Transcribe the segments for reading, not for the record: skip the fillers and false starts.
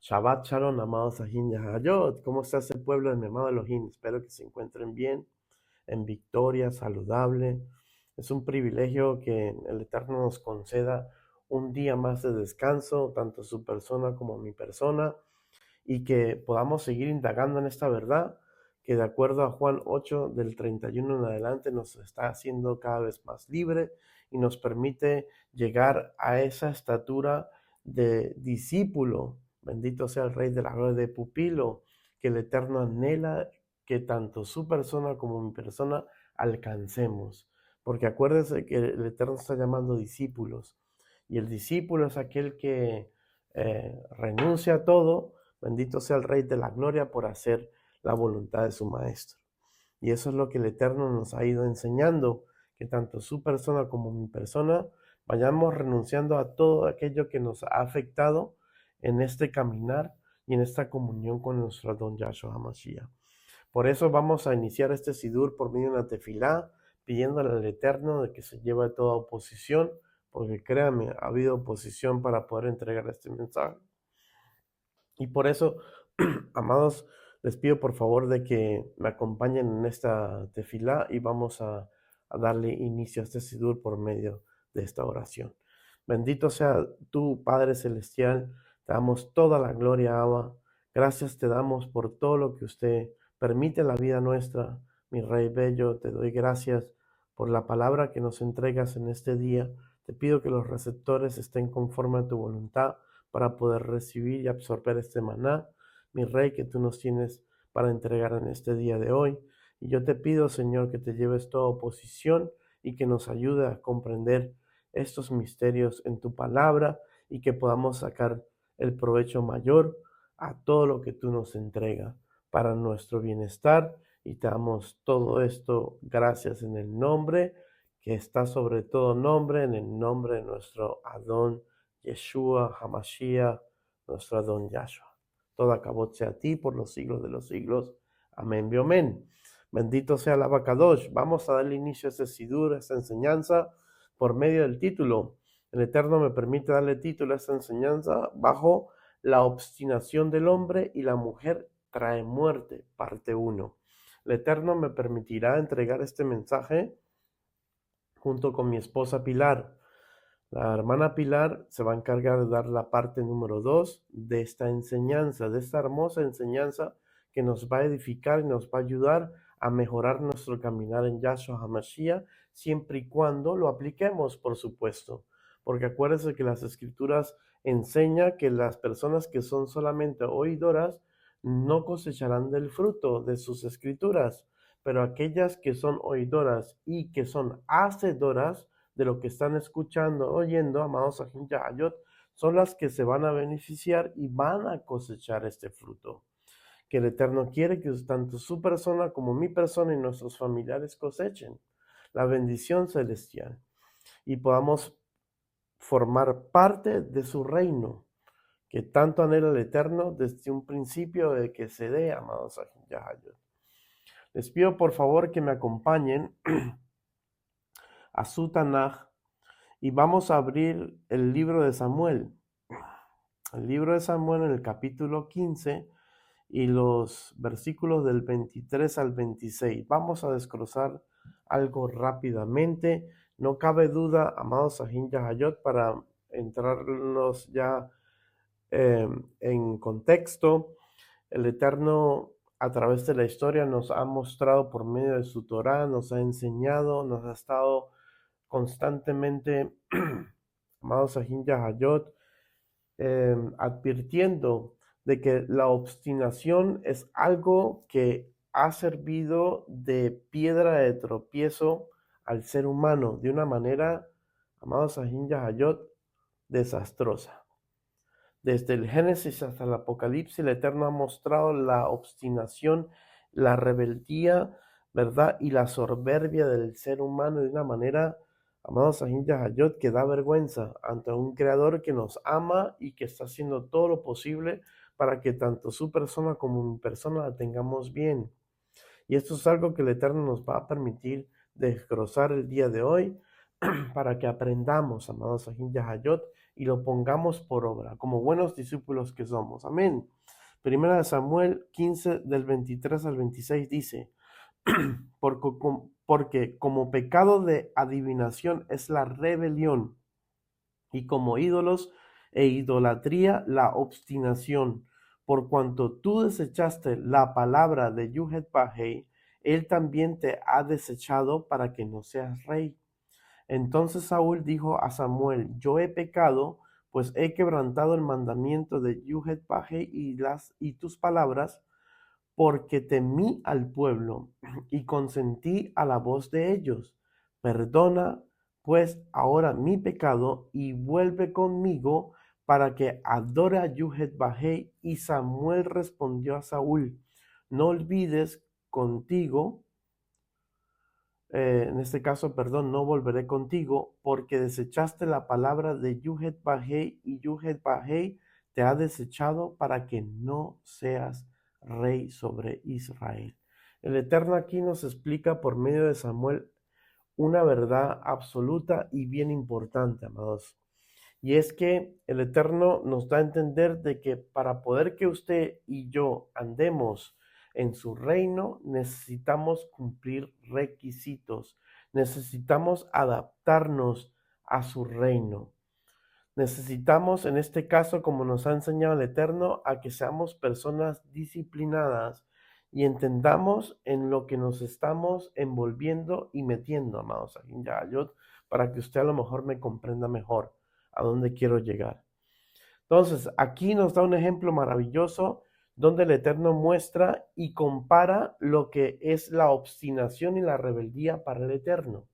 Shabbat Shalom, amados Sahin Yahayot. ¿Cómo está ese pueblo de mi amado Elohim? Espero que se encuentren bien, en victoria, saludable. Es un privilegio que el Eterno nos conceda un día más de descanso, tanto su persona como mi persona, y que podamos seguir indagando en esta verdad que de acuerdo a Juan 8 del 31 en adelante nos está haciendo cada vez más libre y nos permite llegar a esa estatura de discípulo. Bendito sea el Rey de la Gloria, de pupilo, que el Eterno anhela que tanto su persona como mi persona alcancemos. Porque acuérdense que el Eterno está llamando discípulos. Y el discípulo es aquel que renuncia a todo. Bendito sea el Rey de la Gloria por hacer la voluntad de su Maestro. Y eso es lo que el Eterno nos ha ido enseñando, que tanto su persona como mi persona vayamos renunciando a todo aquello que nos ha afectado en este caminar y en esta comunión con nuestro Adón Yahshua HaMashiach. Por eso vamos a iniciar este Sidur por medio de una tefilá, pidiéndole al Eterno de que se lleve toda oposición, porque créanme, ha habido oposición para poder entregar este mensaje. Y por eso, amados, les pido por favor de que me acompañen en esta tefilá y vamos a darle inicio a este sidur por medio de esta oración. Bendito sea tú, Padre Celestial, te damos toda la gloria, Abba. Gracias te damos por todo lo que usted permite en la vida nuestra, mi Rey Bello. Te doy gracias por la palabra que nos entregas en este día. Te pido que los receptores estén conforme a tu voluntad para poder recibir y absorber este maná, mi Rey, que tú nos tienes para entregar en este día de hoy. Y yo te pido, Señor, que te lleves toda oposición y que nos ayude a comprender estos misterios en tu palabra y que podamos sacar el provecho mayor a todo lo que tú nos entregas para nuestro bienestar. Y te damos todo esto gracias en el nombre que está sobre todo nombre, en el nombre de nuestro Adón Yeshua HaMashiach, nuestro Adón Yahshua. Todo acabó sea a ti por los siglos de los siglos. Amén, amén. Bendito sea el Abacadosh. Vamos a darle inicio a este sidur, a esta enseñanza, por medio del título. El Eterno me permite darle título a esta enseñanza bajo la obstinación del hombre y la mujer trae muerte, parte 1. El Eterno me permitirá entregar este mensaje junto con mi esposa Pilar. La hermana Pilar se va a encargar de dar la parte número 2 de esta enseñanza, de esta hermosa enseñanza que nos va a edificar y nos va a ayudar a mejorar nuestro caminar en Yahshua HaMashiach, siempre y cuando lo apliquemos, por supuesto. Porque acuérdense que las escrituras enseñan que las personas que son solamente oidoras no cosecharán del fruto de sus escrituras, pero aquellas que son oidoras y que son hacedoras de lo que están escuchando, oyendo, amados Sahin Yahayot, son las que se van a beneficiar y van a cosechar este fruto. Que el Eterno quiere que tanto su persona como mi persona y nuestros familiares cosechen la bendición celestial y podamos formar parte de su reino, que tanto anhela el Eterno desde un principio de que se dé, amados Sahin Yahayot. Les pido por favor que me acompañen a su Tanaj y vamos a abrir el libro de Samuel. El libro de Samuel en el capítulo 15 y los versículos del 23 al 26. Vamos a desglosar algo rápidamente. No cabe duda, amados Sahin Yahayot, para entrarnos ya en contexto. El Eterno a través de la historia nos ha mostrado por medio de su Torah, nos ha enseñado, nos ha estado constantemente, amados Sahin Yahayot, advirtiendo de que la obstinación es algo que ha servido de piedra de tropiezo al ser humano de una manera, amados Sahin Yahayot, desastrosa. Desde el Génesis hasta el Apocalipsis, el Eterno ha mostrado la obstinación, la rebeldía, ¿verdad? Y la soberbia del ser humano de una manera, amados Sahin Yahayot, que da vergüenza ante un creador que nos ama y que está haciendo todo lo posible para que tanto su persona como mi persona la tengamos bien. Y esto es algo que el Eterno nos va a permitir desglosar el día de hoy para que aprendamos, amados Sahin Yahayot, y lo pongamos por obra, como buenos discípulos que somos. Amén. Primera de Samuel 15, del 23 al 26 dice, porque como pecado de adivinación es la rebelión, y como ídolos e idolatría la obstinación. Por cuanto tú desechaste la palabra de Yuhet-Bahei, él también te ha desechado para que no seas rey. Entonces Saúl dijo a Samuel, yo he pecado, pues he quebrantado el mandamiento de Yuhet-Bahei y tus palabras, porque temí al pueblo y consentí a la voz de ellos. Perdona, pues, ahora mi pecado y vuelve conmigo para que adore a Yuhet-Bahei. Y Samuel respondió a Saúl, no olvides contigo, en este caso, perdón, no volveré contigo, porque desechaste la palabra de Yuhet-Bahei y Yuhet-Bahei te ha desechado para que no seas rey sobre Israel. El Eterno aquí nos explica por medio de Samuel una verdad absoluta y bien importante, amados. Y es que el Eterno nos da a entender de que para poder que usted y yo andemos en su reino, necesitamos cumplir requisitos, necesitamos adaptarnos a su reino. Necesitamos, en este caso, como nos ha enseñado el Eterno, a que seamos personas disciplinadas y entendamos en lo que nos estamos envolviendo y metiendo, amados, para que usted a lo mejor me comprenda mejor a dónde quiero llegar. Entonces, aquí nos da un ejemplo maravilloso donde el Eterno muestra y compara lo que es la obstinación y la rebeldía para el Eterno.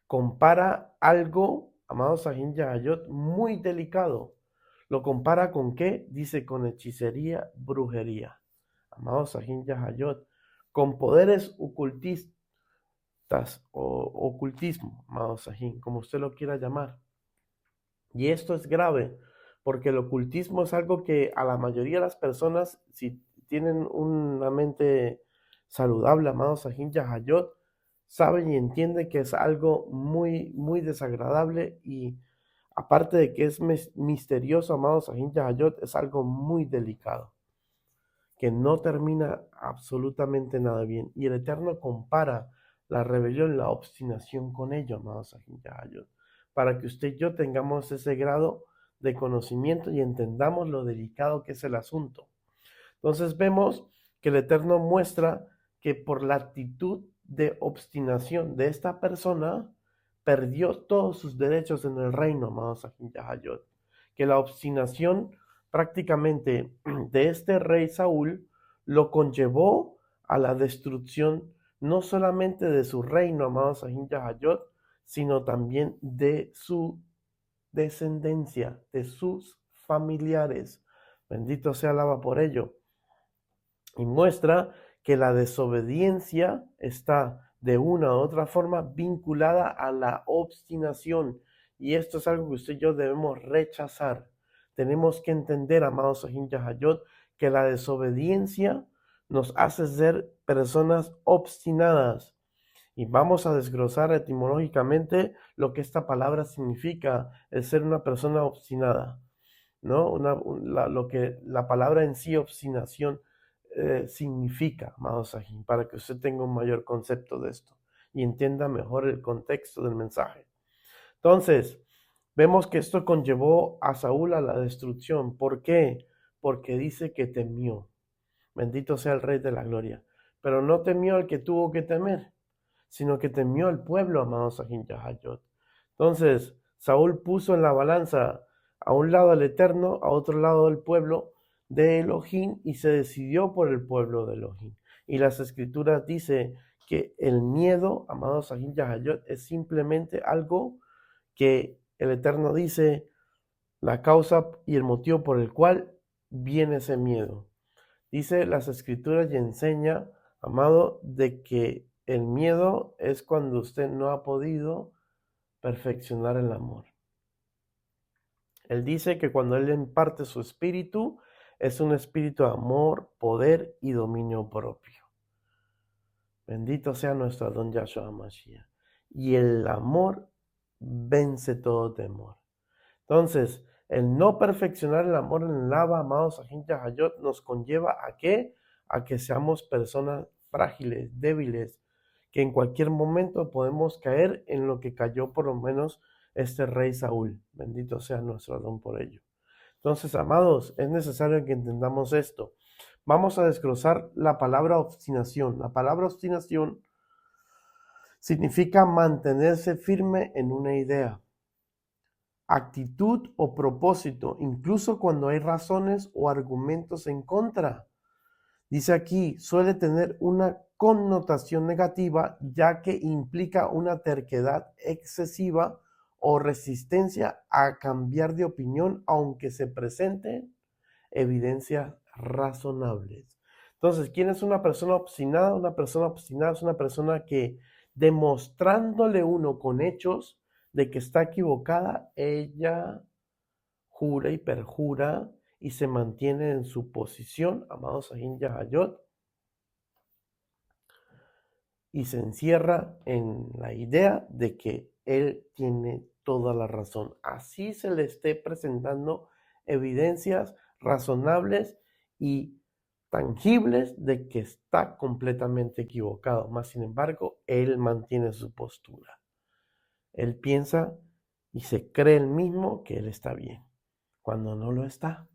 Compara algo, amados Sahin Yahayot, muy delicado. ¿Lo compara con qué? Dice con hechicería, brujería. Amados Sahin Yahayot, con poderes ocultistas o ocultismo, amados Sahin, como usted lo quiera llamar. Y esto es grave, porque el ocultismo es algo que a la mayoría de las personas, si tienen una mente saludable, amados Sahin Yahayot, saben y entienden que es algo muy, muy desagradable y aparte de que es misterioso, amados Sahin Yahayot, es algo muy delicado, que no termina absolutamente nada bien. Y el Eterno compara la rebelión, la obstinación con ello, amados Sahin Yahayot, para que usted y yo tengamos ese grado de conocimiento y entendamos lo delicado que es el asunto. Entonces vemos que el Eterno muestra que por la actitud de obstinación de esta persona, perdió todos sus derechos en el reino, amados Sahin Yahayot. Que la obstinación prácticamente de este rey Saúl lo conllevó a la destrucción no solamente de su reino, amados Sahin Yahayot, sino también de su descendencia, de sus familiares. Bendito sea Alaba por ello. Y muestra que la desobediencia está de una u otra forma vinculada a la obstinación. Y esto es algo que usted y yo debemos rechazar. Tenemos que entender, amados Sahin Yahayot, que la desobediencia nos hace ser personas obstinadas. Y vamos a desglosar etimológicamente lo que esta palabra significa, el ser una persona obstinada, ¿no? Lo que la palabra en sí, obstinación, significa, amado Sahin, para que usted tenga un mayor concepto de esto y entienda mejor el contexto del mensaje. Entonces, vemos que esto conllevó a Saúl a la destrucción. ¿Por qué? Porque dice que temió. Bendito sea el Rey de la Gloria. Pero no temió al que tuvo que temer, sino que temió al pueblo, amado Sahin Yahayot. Entonces, Saúl puso en la balanza a un lado al Eterno, a otro lado del pueblo de Elohim, y se decidió por el pueblo de Elohim. Y las escrituras dicen que el miedo, amado Sahin Yahayot, es simplemente algo que el Eterno dice la causa y el motivo por el cual viene ese miedo. Dice las escrituras y enseña, amado, de que el miedo es cuando usted no ha podido perfeccionar el amor. Él dice que cuando Él imparte su espíritu, es un espíritu de amor, poder y dominio propio. Bendito sea nuestro Adón Yahshua Mashiach. y el amor vence todo temor. Entonces, el no perfeccionar el amor en el Abba, amados Ahin Yahayot, nos conlleva ¿a qué? A que seamos personas frágiles, débiles, que en cualquier momento podemos caer en lo que cayó por lo menos este rey Saúl. Bendito sea nuestro Adón por ello. Entonces, amados, es necesario que entendamos esto. Vamos a desglosar la palabra obstinación. La palabra obstinación significa mantenerse firme en una idea, actitud o propósito, incluso cuando hay razones o argumentos en contra. Dice aquí, suele tener una connotación negativa, ya que implica una terquedad excesiva o resistencia a cambiar de opinión, aunque se presenten evidencias razonables. Entonces, ¿quién es una persona obstinada? Una persona obstinada es una persona que, demostrándole uno con hechos de que está equivocada, ella jura y perjura y se mantiene en su posición, amados Ahin Yahayot, y se encierra en la idea de que él tiene toda la razón. Así se le esté presentando evidencias razonables y tangibles de que está completamente equivocado. Mas, sin embargo, él mantiene su postura. Él piensa y se cree él mismo que él está bien, cuando no lo está.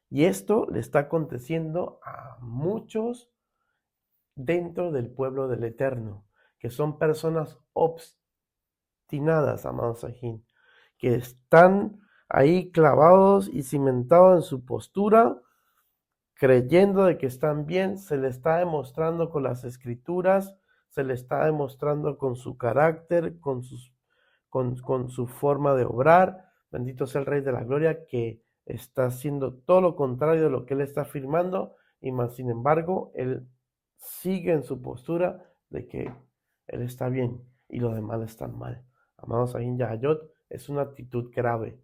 Y esto le está aconteciendo a muchos dentro del pueblo del Eterno, que son personas obstinadas, amados Sahin, que están ahí clavados y cimentados en su postura, creyendo de que están bien. Se le está demostrando con las escrituras, se le está demostrando con su carácter, con su forma de obrar. Bendito sea el Rey de la Gloria, que está haciendo todo lo contrario de lo que él está afirmando, y más sin embargo, él sigue en su postura de que él está bien y los demás están mal. Amados Ahin Yahayot, es una actitud grave.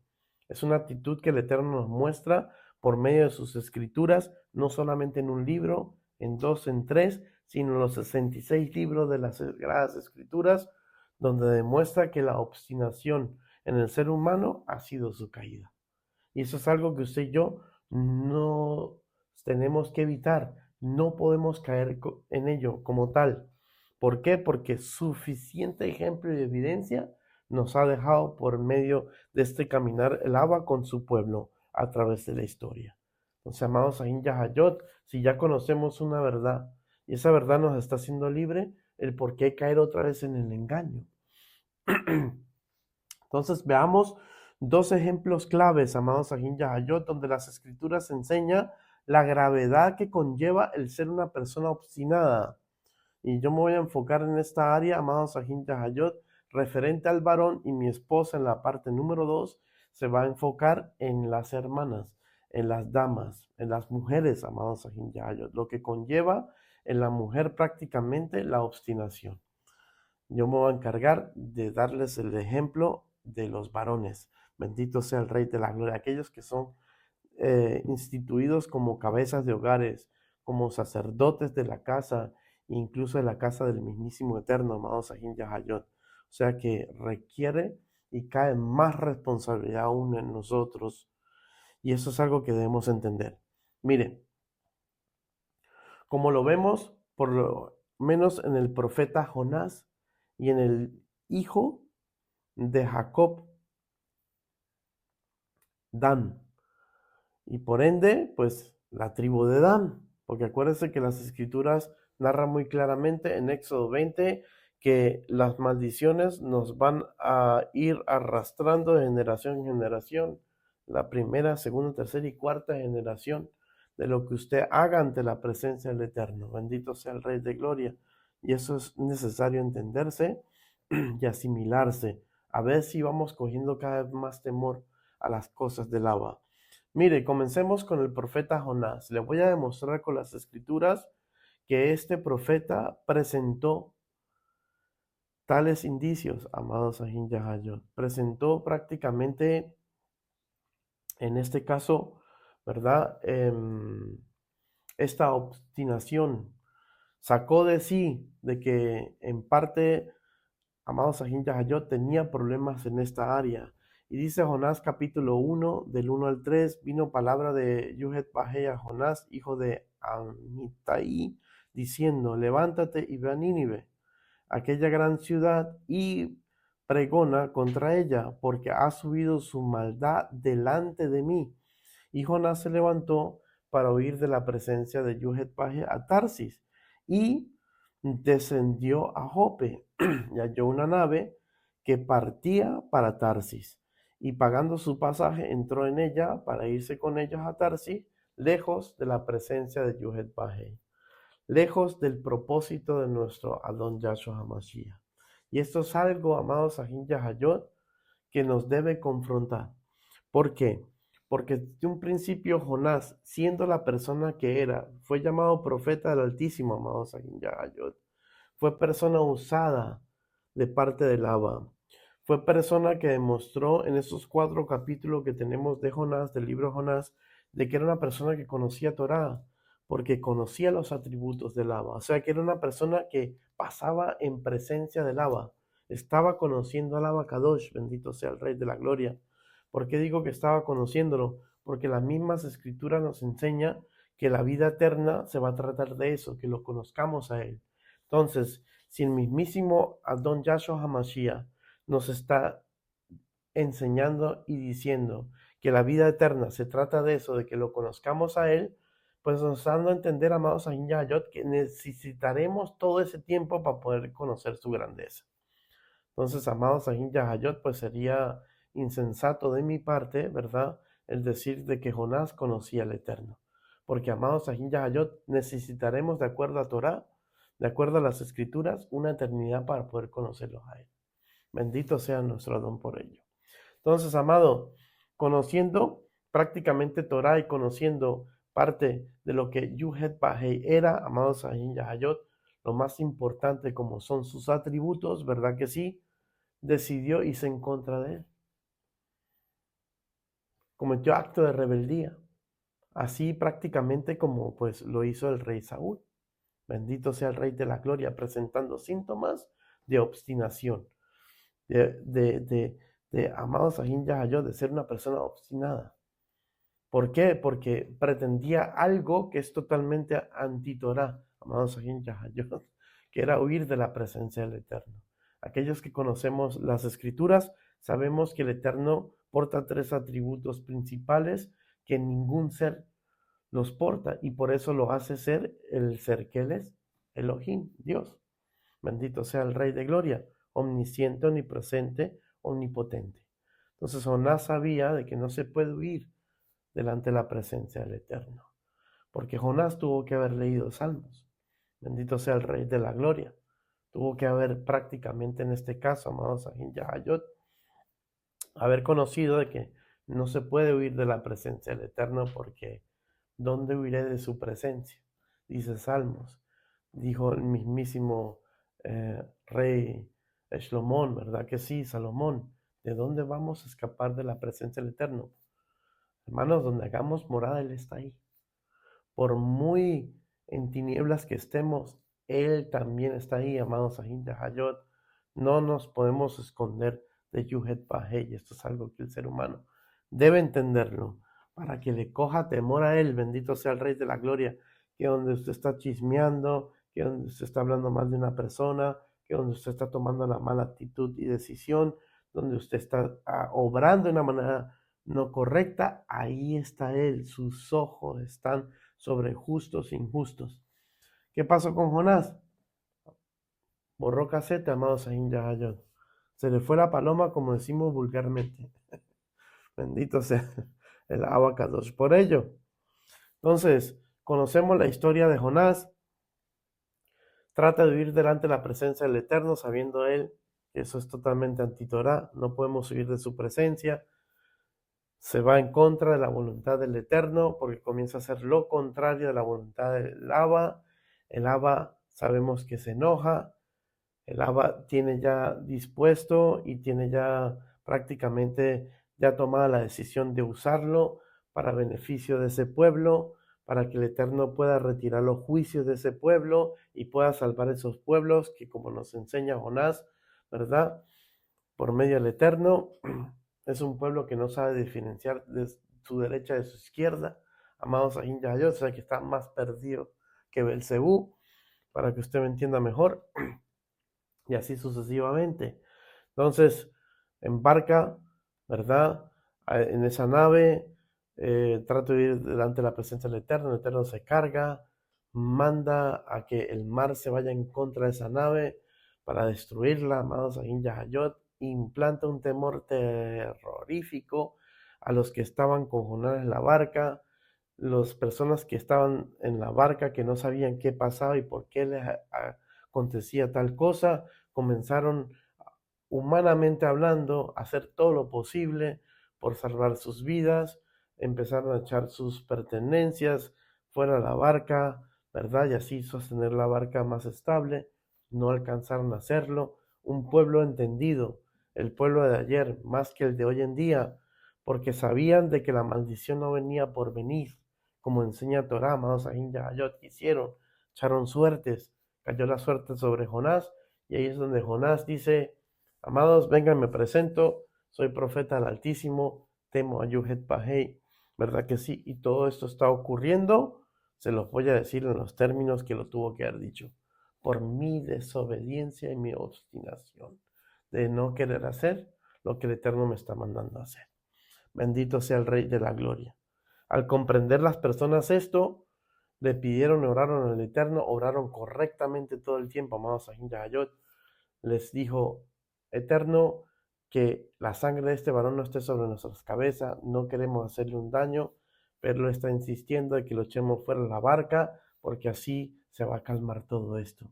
Es una actitud que el Eterno nos muestra por medio de sus escrituras, no solamente en un libro, en dos, en tres, sino en los 66 libros de las Sagradas Escrituras, donde demuestra que la obstinación en el ser humano ha sido su caída. Y eso es algo que usted y yo no tenemos que evitar. No podemos caer en ello como tal. ¿Por qué? Porque suficiente ejemplo y evidencia nos ha dejado por medio de este caminar el Abba con su pueblo a través de la historia. Entonces, amados Ahin Yahayot, si ya conocemos una verdad y esa verdad nos está haciendo libre, el por qué caer otra vez en el engaño. Entonces veamos dos ejemplos claves, amados Ahin Yahayot, donde las escrituras enseñan la gravedad que conlleva el ser una persona obstinada. Y yo me voy a enfocar en esta área, amados Ahin Yahayot, referente al varón, y mi esposa en la parte número 2 se va a enfocar en las hermanas, en las damas, en las mujeres, amados Ahin Yahayot, lo que conlleva en la mujer prácticamente la obstinación. Yo me voy a encargar de darles el ejemplo de los varones. Bendito sea el Rey de la Gloria. Aquellos que son instituidos como cabezas de hogares, como sacerdotes de la casa, incluso de la casa del mismísimo Eterno, amados Ahin Yahayot. O sea que requiere y cae más responsabilidad aún en nosotros. Y eso es algo que debemos entender. Miren, como lo vemos por lo menos en el profeta Jonás y en el hijo de Jacob, Dan, y por ende, pues la tribu de Dan, porque acuérdense que las escrituras narran muy claramente en Éxodo 20 que las maldiciones nos van a ir arrastrando de generación en generación, la primera, segunda, tercera y cuarta generación de lo que usted haga ante la presencia del Eterno. Bendito sea el Rey de Gloria. Y eso es necesario entenderse y asimilarse, a ver si vamos cogiendo cada vez más temor a las cosas del Abba. Mire, comencemos con el profeta Jonás. Le voy a demostrar con las escrituras que este profeta presentó tales indicios, amados Ahin Yahayot. Presentó prácticamente, en este caso, ¿verdad? Esta obstinación. Sacó de sí de que en parte amados Sahin Yahayot, tenía problemas en esta área. Y dice Jonás capítulo 1, del 1 al 3, vino palabra de Yuhet Bajé a Jonás, hijo de Amitai, diciendo, levántate y ve a Nínive, aquella gran ciudad, y pregona contra ella, porque ha subido su maldad delante de mí. Y Jonás se levantó para huir de la presencia de Yuhet Bajé a Tarsis, y descendió a Jope, y halló una nave que partía para Tarsis, y pagando su pasaje entró en ella para irse con ellos a Tarsis, lejos de la presencia de Yuhet Bajé, lejos del propósito de nuestro Adón Yahshua HaMashiach. Y esto es algo, amados Sahin Yahayot, que nos debe confrontar. ¿Por qué? Porque desde un principio Jonás, siendo la persona que era, fue llamado profeta del Altísimo, amados Sahin Yahayot. Fue persona usada de parte del Abba. Fue persona que demostró en esos 4 capítulos que tenemos de Jonás, del libro Jonás, de que era una persona que conocía Torá, porque conocía los atributos del Abba. O sea, que era una persona que pasaba en presencia del Abba. Estaba conociendo al Abba Kadosh, bendito sea el Rey de la Gloria. ¿Por qué digo que estaba conociéndolo? Porque las mismas escrituras nos enseñan que la vida eterna se va a tratar de eso, que lo conozcamos a Él. Entonces, si el mismísimo Adón Yahshua HaMashiach nos está enseñando y diciendo que la vida eterna se trata de eso, de que lo conozcamos a Él, pues nos está dando a entender, amados Sahin Yahayot, que necesitaremos todo ese tiempo para poder conocer su grandeza. Entonces, amados Sahin Yahayot, pues sería insensato de mi parte, ¿verdad?, el decir de que Jonás conocía al Eterno. Porque, amados Sahin Yahayot, necesitaremos, de acuerdo a Torah, de acuerdo a las Escrituras, una eternidad para poder conocerlos a Él. Bendito sea nuestro Adón por ello. Entonces, amado, conociendo prácticamente Torah y conociendo parte de lo que Yuhet Bajei era, amados Sahin Yahayot, lo más importante como son sus atributos, ¿verdad que sí? Decidió irse en contra de él. Cometió acto de rebeldía, así prácticamente como pues lo hizo el rey Saúl. Bendito sea el Rey de la Gloria, presentando síntomas de obstinación, de amados Sahin Yahayot, de ser una persona obstinada. ¿Por qué? Porque pretendía algo que es totalmente anti-Torah, amados Sahin Yahayot, que era huir de la presencia del Eterno. Aquellos que conocemos las Escrituras, sabemos que el Eterno porta 3 atributos principales que ningún ser los porta, y por eso lo hace ser el ser que él es, Elohim, Dios. Bendito sea el Rey de Gloria, omnisciente, omnipresente, omnipotente. Entonces Jonás sabía de que no se puede huir delante de la presencia del Eterno, porque Jonás tuvo que haber leído Salmos. Bendito sea el Rey de la Gloria. Tuvo que haber prácticamente en este caso, amados Sahin Yahayot, haber conocido de que no se puede huir de la presencia del Eterno, porque ¿dónde huiré de su presencia? Dice Salmos. Dijo el mismísimo rey Shlomo, ¿verdad que sí, Salomón? ¿De dónde vamos a escapar de la presencia del Eterno? Hermanos, donde hagamos morada, Él está ahí. Por muy en tinieblas que estemos, Él también está ahí, amados Sahin Yahayot. No nos podemos esconder de Yuhet Bajei. Esto es algo que el ser humano debe entenderlo, para que le coja temor a Él. Bendito sea el Rey de la Gloria. Que donde usted está chismeando, que donde usted está hablando mal de una persona, que donde usted está tomando la mala actitud y decisión, donde usted está obrando de una manera no correcta, ahí está Él. Sus ojos están sobre justos e injustos. ¿Qué pasó con Jonás? Borró casete, amados Sahin Yahayot. Se le fue la paloma, como decimos vulgarmente. Bendito sea el Abacados por ello. Entonces, conocemos la historia de Jonás. Trata de huir delante de la presencia del Eterno, sabiendo él que eso es totalmente anti-Torah. No podemos huir de su presencia. Se va en contra de la voluntad del Eterno, porque comienza a hacer lo contrario de la voluntad del Abba. El Abba sabemos que se enoja. El Abba tiene ya dispuesto y tiene ya prácticamente ya tomada la decisión de usarlo para beneficio de ese pueblo, para que el Eterno pueda retirar los juicios de ese pueblo y pueda salvar esos pueblos que, como nos enseña Jonás, ¿verdad? Por medio del Eterno. Es un pueblo que no sabe diferenciar de su derecha de su izquierda. Amados Ahin Yahayot, o sea que está más perdido que Belcebú, para que usted me entienda mejor, y así sucesivamente. Entonces, embarca, ¿verdad? En esa nave, trato de ir delante de la presencia del el Eterno se carga, manda a que el mar se vaya en contra de esa nave para destruirla, amados Ahin Yahayot, implanta un temor terrorífico a los que estaban con Jonás en la barca, las personas que estaban en la barca que no sabían qué pasaba y por qué les acontecía tal cosa, comenzaron humanamente hablando, hacer todo lo posible por salvar sus vidas, empezaron a echar sus pertenencias fuera de la barca, ¿verdad? Y así sostener la barca más estable. No alcanzaron a hacerlo. Un pueblo entendido, el pueblo de ayer, más que el de hoy en día, porque sabían de que la maldición no venía por venir, como enseña Torah, amados Ahin Yahayot, que hicieron, echaron suertes, cayó la suerte sobre Jonás, y ahí es donde Jonás dice: amados, vengan, me presento, soy profeta del Altísimo, temo a Yuhet Pahei, ¿verdad que sí? Y todo esto está ocurriendo, se los voy a decir en los términos que lo tuvo que haber dicho, por mi desobediencia y mi obstinación de no querer hacer lo que el Eterno me está mandando a hacer. Bendito sea el Rey de la Gloria. Al comprender las personas esto, le pidieron y oraron al Eterno, oraron correctamente todo el tiempo, amados Ahin Yahayot. Les dijo: Eterno, que la sangre de este varón no esté sobre nuestras cabezas, no queremos hacerle un daño, pero él está insistiendo de que lo echemos fuera de la barca, porque así se va a calmar todo esto.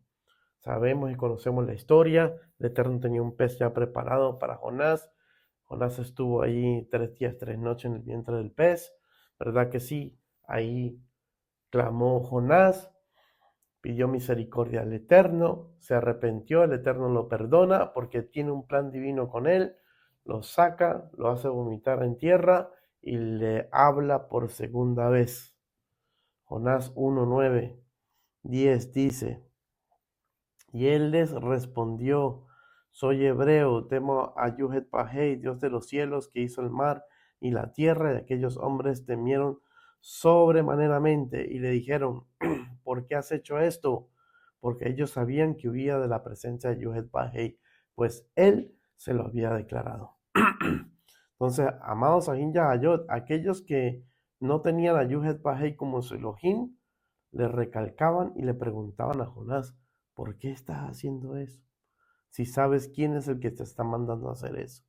Sabemos y conocemos la historia, el Eterno tenía un pez ya preparado para Jonás. Jonás estuvo ahí 3 días, 3 noches en el vientre del pez, ¿verdad que sí? Ahí clamó Jonás, pidió misericordia al Eterno, se arrepintió, el Eterno lo perdona porque tiene un plan divino con él, lo saca, lo hace vomitar en tierra y le habla por segunda vez. Jonás 1, 9, 10 dice: y él les respondió: soy hebreo, temo a Yuhet Pahei, Dios de los cielos, que hizo el mar y la tierra. Y aquellos hombres temieron sobremaneramente y le dijeron: ¿por qué has hecho esto? Porque ellos sabían que huía de la presencia de Yuhet Pahei, pues él se lo había declarado. Entonces, amados Ahin Yahayot, aquellos que no tenían a Yuhet Pahei como su Elohim, le recalcaban y le preguntaban a Jonás: ¿por qué estás haciendo eso? Si sabes quién es el que te está mandando a hacer eso.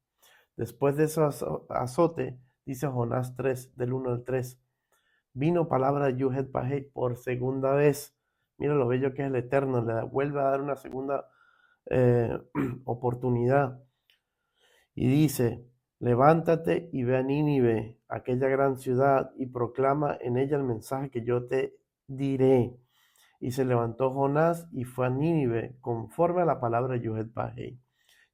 Después de ese azote, dice Jonás 3, del 1 al 3, vino palabra de Yuhet Pahei por segunda vez. Mira lo bello que es el Eterno, le vuelve a dar una segunda oportunidad. Y dice: levántate y ve a Nínive, aquella gran ciudad, y proclama en ella el mensaje que yo te diré. Y se levantó Jonás y fue a Nínive, conforme a la palabra de Yuhet Pahei.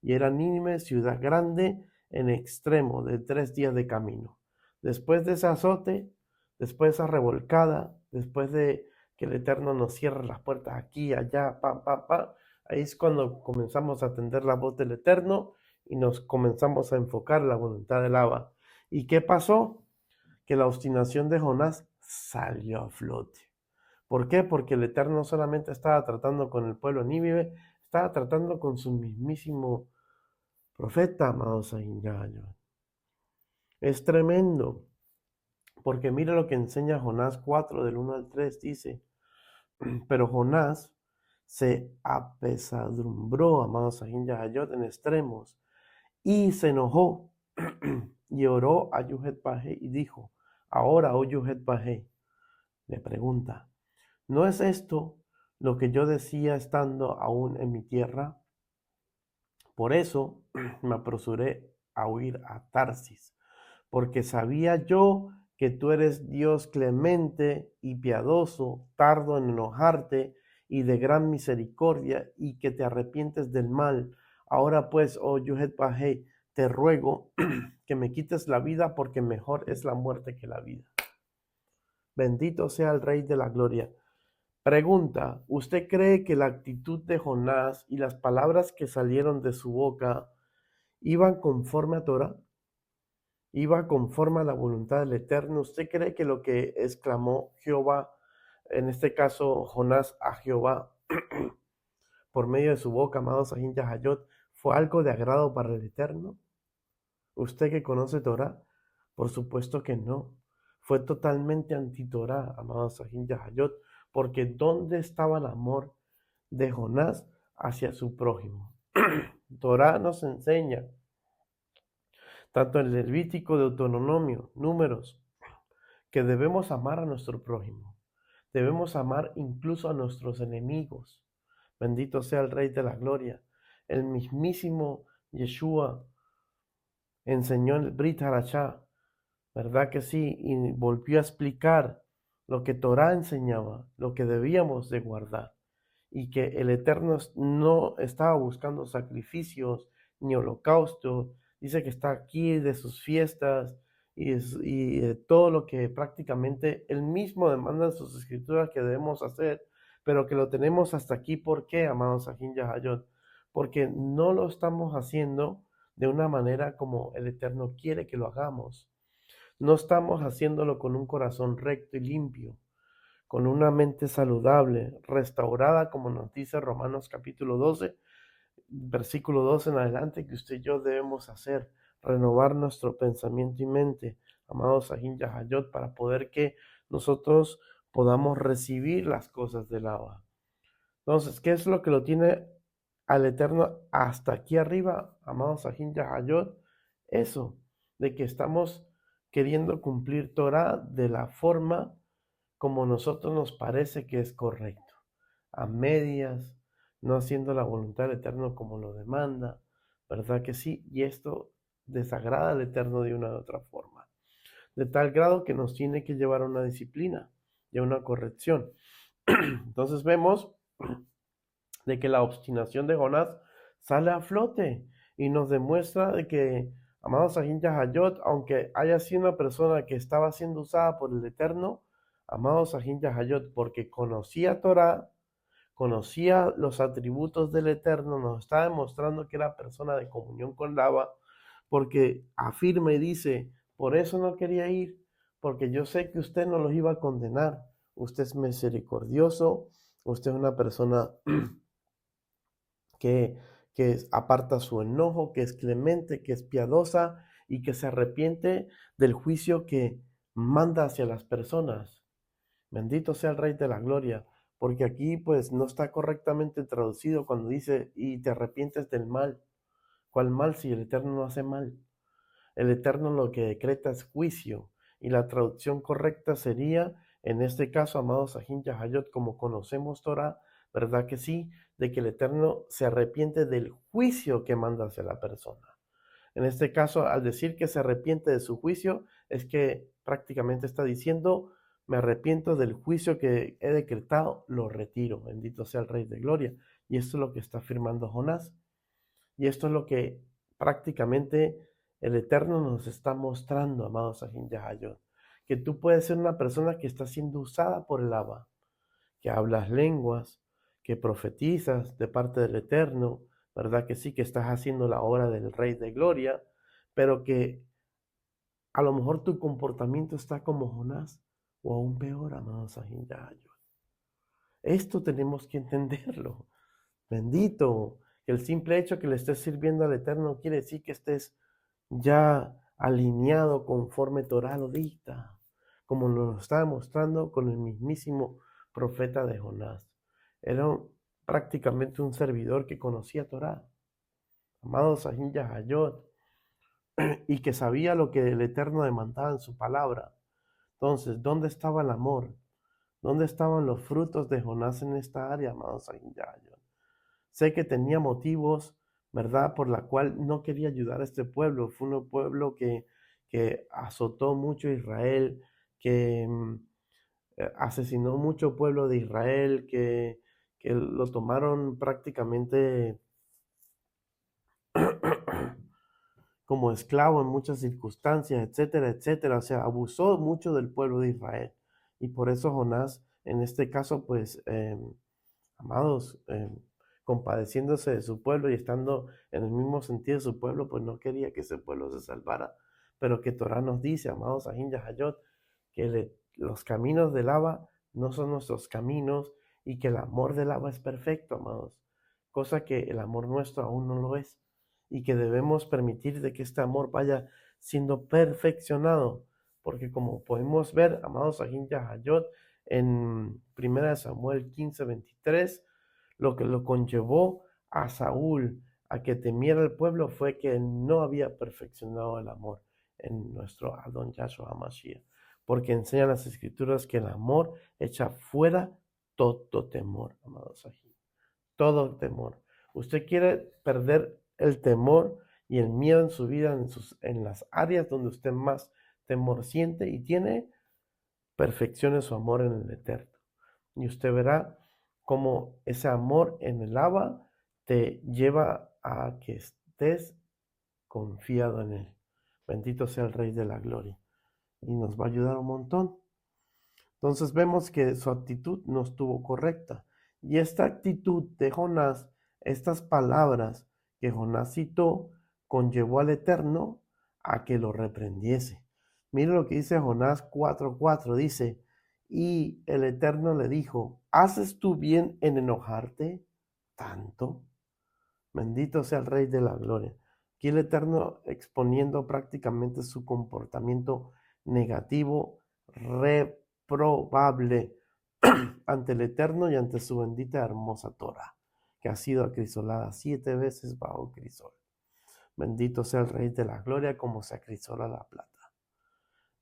Y era Nínive ciudad grande en extremo, de 3 días de camino. Después de ese azote, después de esa revolcada, después de que el Eterno nos cierre las puertas aquí, allá, ahí es cuando comenzamos a atender la voz del Eterno y nos comenzamos a enfocar la voluntad del Abba. ¿Y qué pasó? Que la obstinación de Jonás salió a flote. ¿Por qué? Porque el Eterno no solamente estaba tratando con el pueblo Nínive, estaba tratando con su mismísimo profeta, amados Ahin Yahayot. Es tremendo, porque mira lo que enseña Jonás 4, del 1 al 3, dice: pero Jonás se apesadumbró, amados Ahin Yahayot, en extremos, y se enojó, y oró a Yuhet Pahei, y dijo: ahora, oh Yuhet Pahei, le pregunta: ¿no es esto lo que yo decía estando aún en mi tierra? Por eso me apresuré a huir a Tarsis, porque sabía yo que tú eres Dios clemente y piadoso, tardo en enojarte y de gran misericordia, y que te arrepientes del mal. Ahora pues, oh Yuhet Pahei, te ruego que me quites la vida, porque mejor es la muerte que la vida. Bendito sea el Rey de la Gloria. Pregunta, ¿usted cree que la actitud de Jonás y las palabras que salieron de su boca iban conforme a Torah? ¿Iba conforme a la voluntad del Eterno? ¿Usted cree que lo que exclamó Jehová, en este caso Jonás a Jehová, por medio de su boca, amado Sahin Yahayot, fue algo de agrado para el Eterno? ¿Usted que conoce Torah? Por supuesto que no. Fue totalmente anti-Torah, amado Sahin Yahayot, porque ¿dónde estaba el amor de Jonás hacia su prójimo? Torah nos enseña, tanto en Levítico, Deuteronomio, Números, que debemos amar a nuestro prójimo. Debemos amar incluso a nuestros enemigos. Bendito sea el Rey de la Gloria. El mismísimo Yeshua enseñó el Brit Harashá, ¿verdad que sí? Y volvió a explicar lo que Torah enseñaba, lo que debíamos de guardar. Y que el Eterno no estaba buscando sacrificios ni holocaustos. Dice que está aquí de sus fiestas y todo lo que prácticamente él mismo demanda en sus escrituras que debemos hacer, pero que lo tenemos hasta aquí. ¿Por qué, amados Sahin Yahayot? Porque no lo estamos haciendo de una manera como el Eterno quiere que lo hagamos. No estamos haciéndolo con un corazón recto y limpio, con una mente saludable, restaurada, como nos dice Romanos capítulo 12, versículo 12 en adelante, que usted y yo debemos hacer, renovar nuestro pensamiento y mente, amados Sahin Yahayot, para poder que nosotros podamos recibir las cosas del Abba. Entonces, ¿qué es lo que lo tiene al Eterno hasta aquí arriba, amados Sahin Yahayot? Eso, de que estamos queriendo cumplir Torah de la forma como nosotros nos parece que es correcto, a medias, no haciendo la voluntad del Eterno como lo demanda, ¿verdad que sí? Y esto desagrada al Eterno de una u otra forma, de tal grado que nos tiene que llevar a una disciplina y a una corrección. Entonces vemos de que la obstinación de Jonás sale a flote y nos demuestra de que, amado Sahin Yahayot, aunque haya sido una persona que estaba siendo usada por el Eterno, amado Sahin Yahayot, porque conocía Torah, conocía los atributos del Eterno, nos está demostrando que era persona de comunión con Lava, porque afirma y dice, por eso no quería ir, porque yo sé que usted no los iba a condenar, usted es misericordioso, usted es una persona que, que aparta su enojo, que es clemente, que es piadosa y que se arrepiente del juicio que manda hacia las personas. Bendito sea el Rey de la Gloria, porque aquí pues no está correctamente traducido cuando dice y te arrepientes del mal. ¿Cuál mal si el Eterno no hace mal? El Eterno lo que decreta es juicio y la traducción correcta sería, en este caso, amados Sahin Yahayot, como conocemos Torah, ¿verdad que sí? De que el Eterno se arrepiente del juicio que manda hacia la persona. En este caso, al decir que se arrepiente de su juicio, es que prácticamente está diciendo, me arrepiento del juicio que he decretado, lo retiro. Bendito sea el Rey de Gloria. Y esto es lo que está afirmando Jonás. Y esto es lo que prácticamente el Eterno nos está mostrando, amados Sahin Yahayot. Que tú puedes ser una persona que está siendo usada por el Abba, que hablas lenguas, que profetizas de parte del Eterno, ¿verdad que sí? Que estás haciendo la obra del Rey de Gloria, pero que a lo mejor tu comportamiento está como Jonás, o aún peor, amado Sahin Yahayot. Esto tenemos que entenderlo. Bendito, que el simple hecho que le estés sirviendo al Eterno quiere decir que estés ya alineado conforme Torah lo dicta, como nos está demostrando con el mismísimo profeta de Jonás. Era prácticamente un servidor que conocía Torah, amado Sahin Yahayot, y que sabía lo que el Eterno demandaba en su palabra. Entonces, ¿dónde estaba el amor? ¿Dónde estaban los frutos de Jonás en esta área, amado Sahin Yahayot? Sé que tenía motivos, ¿verdad?, por la cual no quería ayudar a este pueblo. Fue un pueblo que azotó mucho a Israel, que asesinó mucho pueblo de Israel, que lo tomaron prácticamente como esclavo en muchas circunstancias, etcétera, etcétera. O sea, abusó mucho del pueblo de Israel. Y por eso Jonás en este caso, pues, amados, compadeciéndose de su pueblo y estando en el mismo sentido de su pueblo, pues no quería que ese pueblo se salvara. Pero que Torah nos dice, amados Ahin Yahayot, que los caminos del Abba no son nuestros caminos y que el amor del Abba es perfecto, amados. Cosa que el amor nuestro aún no lo es. Y que debemos permitir de que este amor vaya siendo perfeccionado. Porque como podemos ver, amados Ahin Yahayot, en 1 Samuel 15:23, lo que lo conllevó a Saúl a que temiera el pueblo fue que no había perfeccionado el amor en nuestro Adón Yahshua HaMashiach, porque enseñan las escrituras que el amor echa fuera todo temor, amados aquí, todo temor. Usted quiere perder el temor y el miedo en su vida, en las áreas donde usted más temor siente y tiene, perfeccione su amor en el Eterno. Y usted verá cómo ese amor en el Abba te lleva a que estés confiado en Él. Bendito sea el Rey de la Gloria. Y nos va a ayudar un montón. Entonces vemos que su actitud no estuvo correcta. Y esta actitud de Jonás, estas palabras que Jonás citó, conllevó al Eterno a que lo reprendiese. Mire lo que dice Jonás 4:4, dice, y el Eterno le dijo, ¿haces tú bien en enojarte tanto? Bendito sea el Rey de la Gloria. Aquí el Eterno exponiendo prácticamente su comportamiento negativo, reprobable ante el Eterno y ante su bendita hermosa Torah, que ha sido acrisolada 7 veces bajo crisol. Bendito sea el Rey de la Gloria como se acrisola la plata.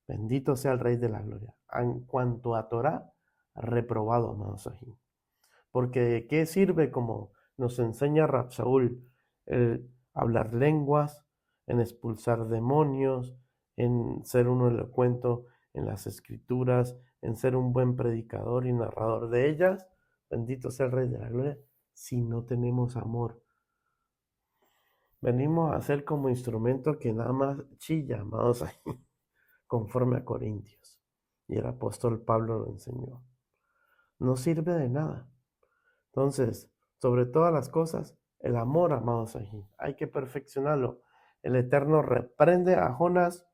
Bendito sea el Rey de la Gloria. En cuanto a Torah, reprobado, amados aquí. Porque ¿qué sirve? Como nos enseña Rab Saúl, el hablar lenguas, en expulsar demonios, en ser uno elocuente en las escrituras, en ser un buen predicador y narrador de ellas? Bendito sea el Rey de la Gloria, si no tenemos amor. Venimos a ser como instrumento que nada más chilla, amados, conforme a Corintios. Y el apóstol Pablo lo enseñó. No sirve de nada. Entonces, sobre todas las cosas, el amor, amados aquí, hay que perfeccionarlo. El Eterno reprende a Jonás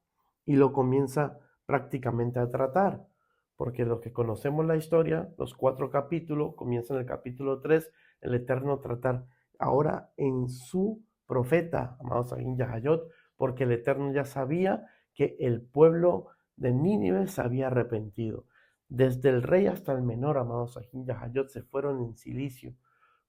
y lo comienza prácticamente a tratar, porque los que conocemos la historia, los 4 capítulos, comienza en el capítulo 3, el Eterno tratar ahora en su profeta, amados aquí, Yahayot, porque el Eterno ya sabía que el pueblo de Nínive se había arrepentido. Desde el rey hasta el menor, amados Ahin Yahayot, se fueron en silicio,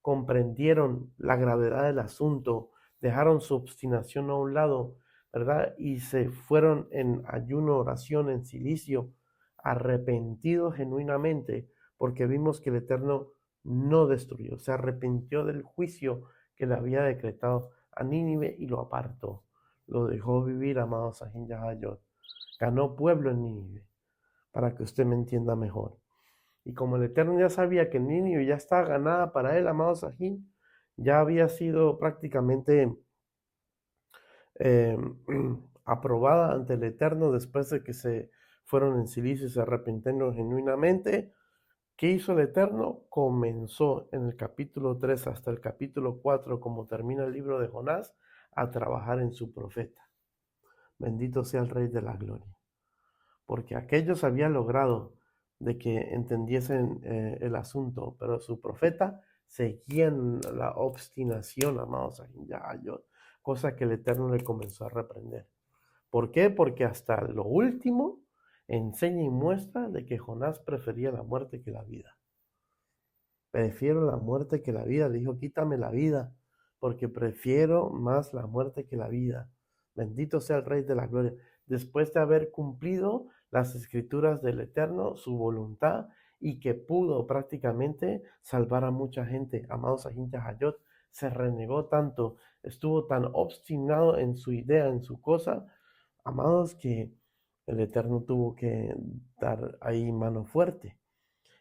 comprendieron la gravedad del asunto, dejaron su obstinación a un lado, ¿verdad? Y se fueron en ayuno, oración, en silicio, arrepentidos genuinamente, porque vimos que el Eterno no destruyó, se arrepintió del juicio que le había decretado a Nínive y lo apartó. Lo dejó vivir, amados Ahin Yahayot. Ganó pueblo en Nínive, para que usted me entienda mejor. Y como el Eterno ya sabía que Nínive ya estaba ganada para él, amado Sajín, ya había sido prácticamente eh, aprobada ante el Eterno después de que se fueron en silicio y se arrepintieron genuinamente. ¿Qué hizo el Eterno? Comenzó en el capítulo 3 hasta el capítulo 4, como termina el libro de Jonás, a trabajar en su profeta. Bendito sea el Rey de la Gloria. Porque aquellos habían logrado de que entendiesen el asunto, pero su profeta seguía en la obstinación, amados, cosa que el Eterno le comenzó a reprender. ¿Por qué? Porque hasta lo último enseña y muestra de que Jonás prefería la muerte que la vida. Prefiero la muerte que la vida. Le dijo, quítame la vida, porque prefiero más la muerte que la vida. Bendito sea el Rey de la Gloria. Después de haber cumplido las escrituras del Eterno, su voluntad, y que pudo prácticamente salvar a mucha gente. Amados Ahin Yahayot, se renegó tanto, estuvo tan obstinado en su idea, en su cosa, amados, que el Eterno tuvo que dar ahí mano fuerte.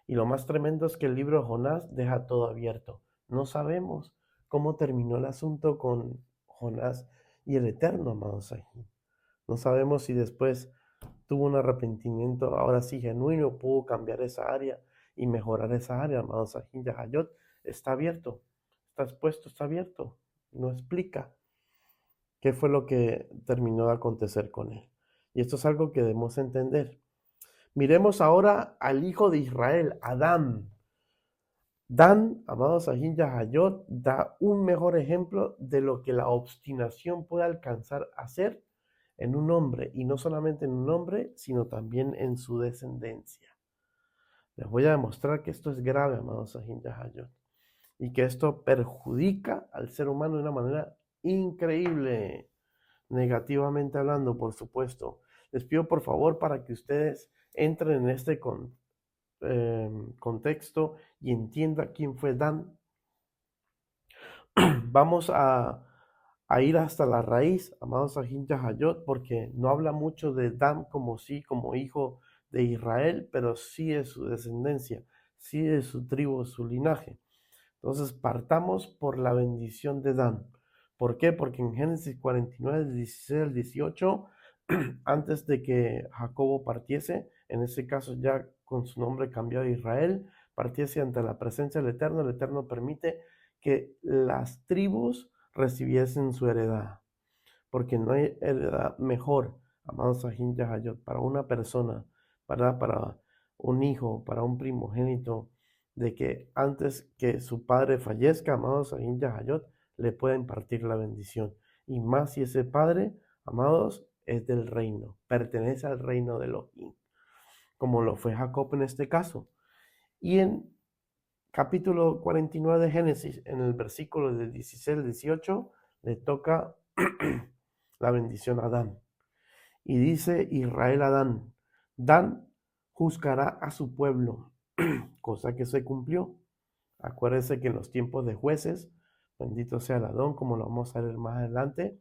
Y lo más tremendo es que el libro de Jonás deja todo abierto. No sabemos cómo terminó el asunto con Jonás y el Eterno, amados aquí. No sabemos si después tuvo un arrepentimiento, ahora sí genuino, pudo cambiar esa área y mejorar esa área, amados Sahin Yahayot. Está abierto, está expuesto, está abierto. No explica qué fue lo que terminó de acontecer con él. Y esto es algo que debemos entender. Miremos ahora al hijo de Israel, Adán. Dan, amados Sahin Yahayot, da un mejor ejemplo de lo que la obstinación puede alcanzar a ser en un hombre, y no solamente en un hombre, sino también en su descendencia. Les voy a demostrar que esto es grave, amados Sahin Yahayot, y que esto perjudica al ser humano de una manera increíble, negativamente hablando, por supuesto. Les pido por favor para que ustedes entren en este contexto y entiendan quién fue Dan. Vamos a ir hasta la raíz, amados Sahin Yahayot, porque no habla mucho de Dan como hijo de Israel, pero sí de su descendencia, sí de su tribu, su linaje. Entonces partamos por la bendición de Dan. ¿Por qué? Porque en Génesis 49, 16 al 18, antes de que Jacobo partiese, en ese caso ya con su nombre cambiado a Israel, partiese ante la presencia del Eterno, el Eterno permite que las tribus recibiesen su heredad, porque no hay heredad mejor, amados Sahin Yahayot, para una persona, para un hijo, para un primogénito, de que antes que su padre fallezca, amados Sahin Yahayot, le pueden partir la bendición. Y más si ese padre, amados, es del reino, pertenece al reino de Elohim, como lo fue Jacob en este caso. Y en capítulo 49 de Génesis, en el versículo del 16 al 18, le toca la bendición a Dan. Y dice Israel a Dan, Dan juzgará a su pueblo, cosa que se cumplió. Acuérdense que en los tiempos de jueces, bendito sea el Adón, como lo vamos a ver más adelante,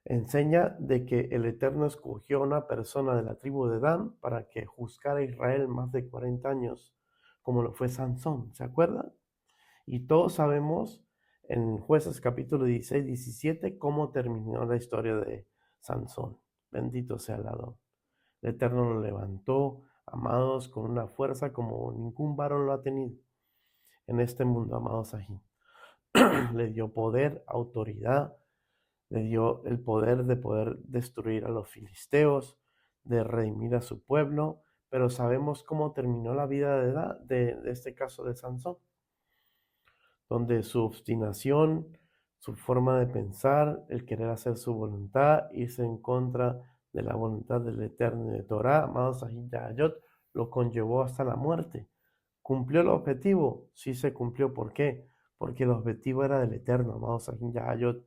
enseña de que el Eterno escogió a una persona de la tribu de Dan para que juzgara a Israel más de 40 años, como lo fue Sansón, ¿se acuerdan? Y todos sabemos en Jueces capítulo 16, 17 cómo terminó la historia de Sansón. Bendito sea el Adón. El Eterno lo levantó, amados, con una fuerza como ningún varón lo ha tenido en este mundo, amados Sahin. Le dio poder, autoridad, le dio el poder de poder destruir a los filisteos, de redimir a su pueblo, pero sabemos cómo terminó la vida de este caso de Sansón, donde su obstinación, su forma de pensar, el querer hacer su voluntad, irse en contra de la voluntad del Eterno y de Torah, amados Sahin Yahayot, lo conllevó hasta la muerte. ¿Cumplió el objetivo? Sí se cumplió. ¿Por qué? Porque el objetivo era del Eterno, amados Sahin Yahayot.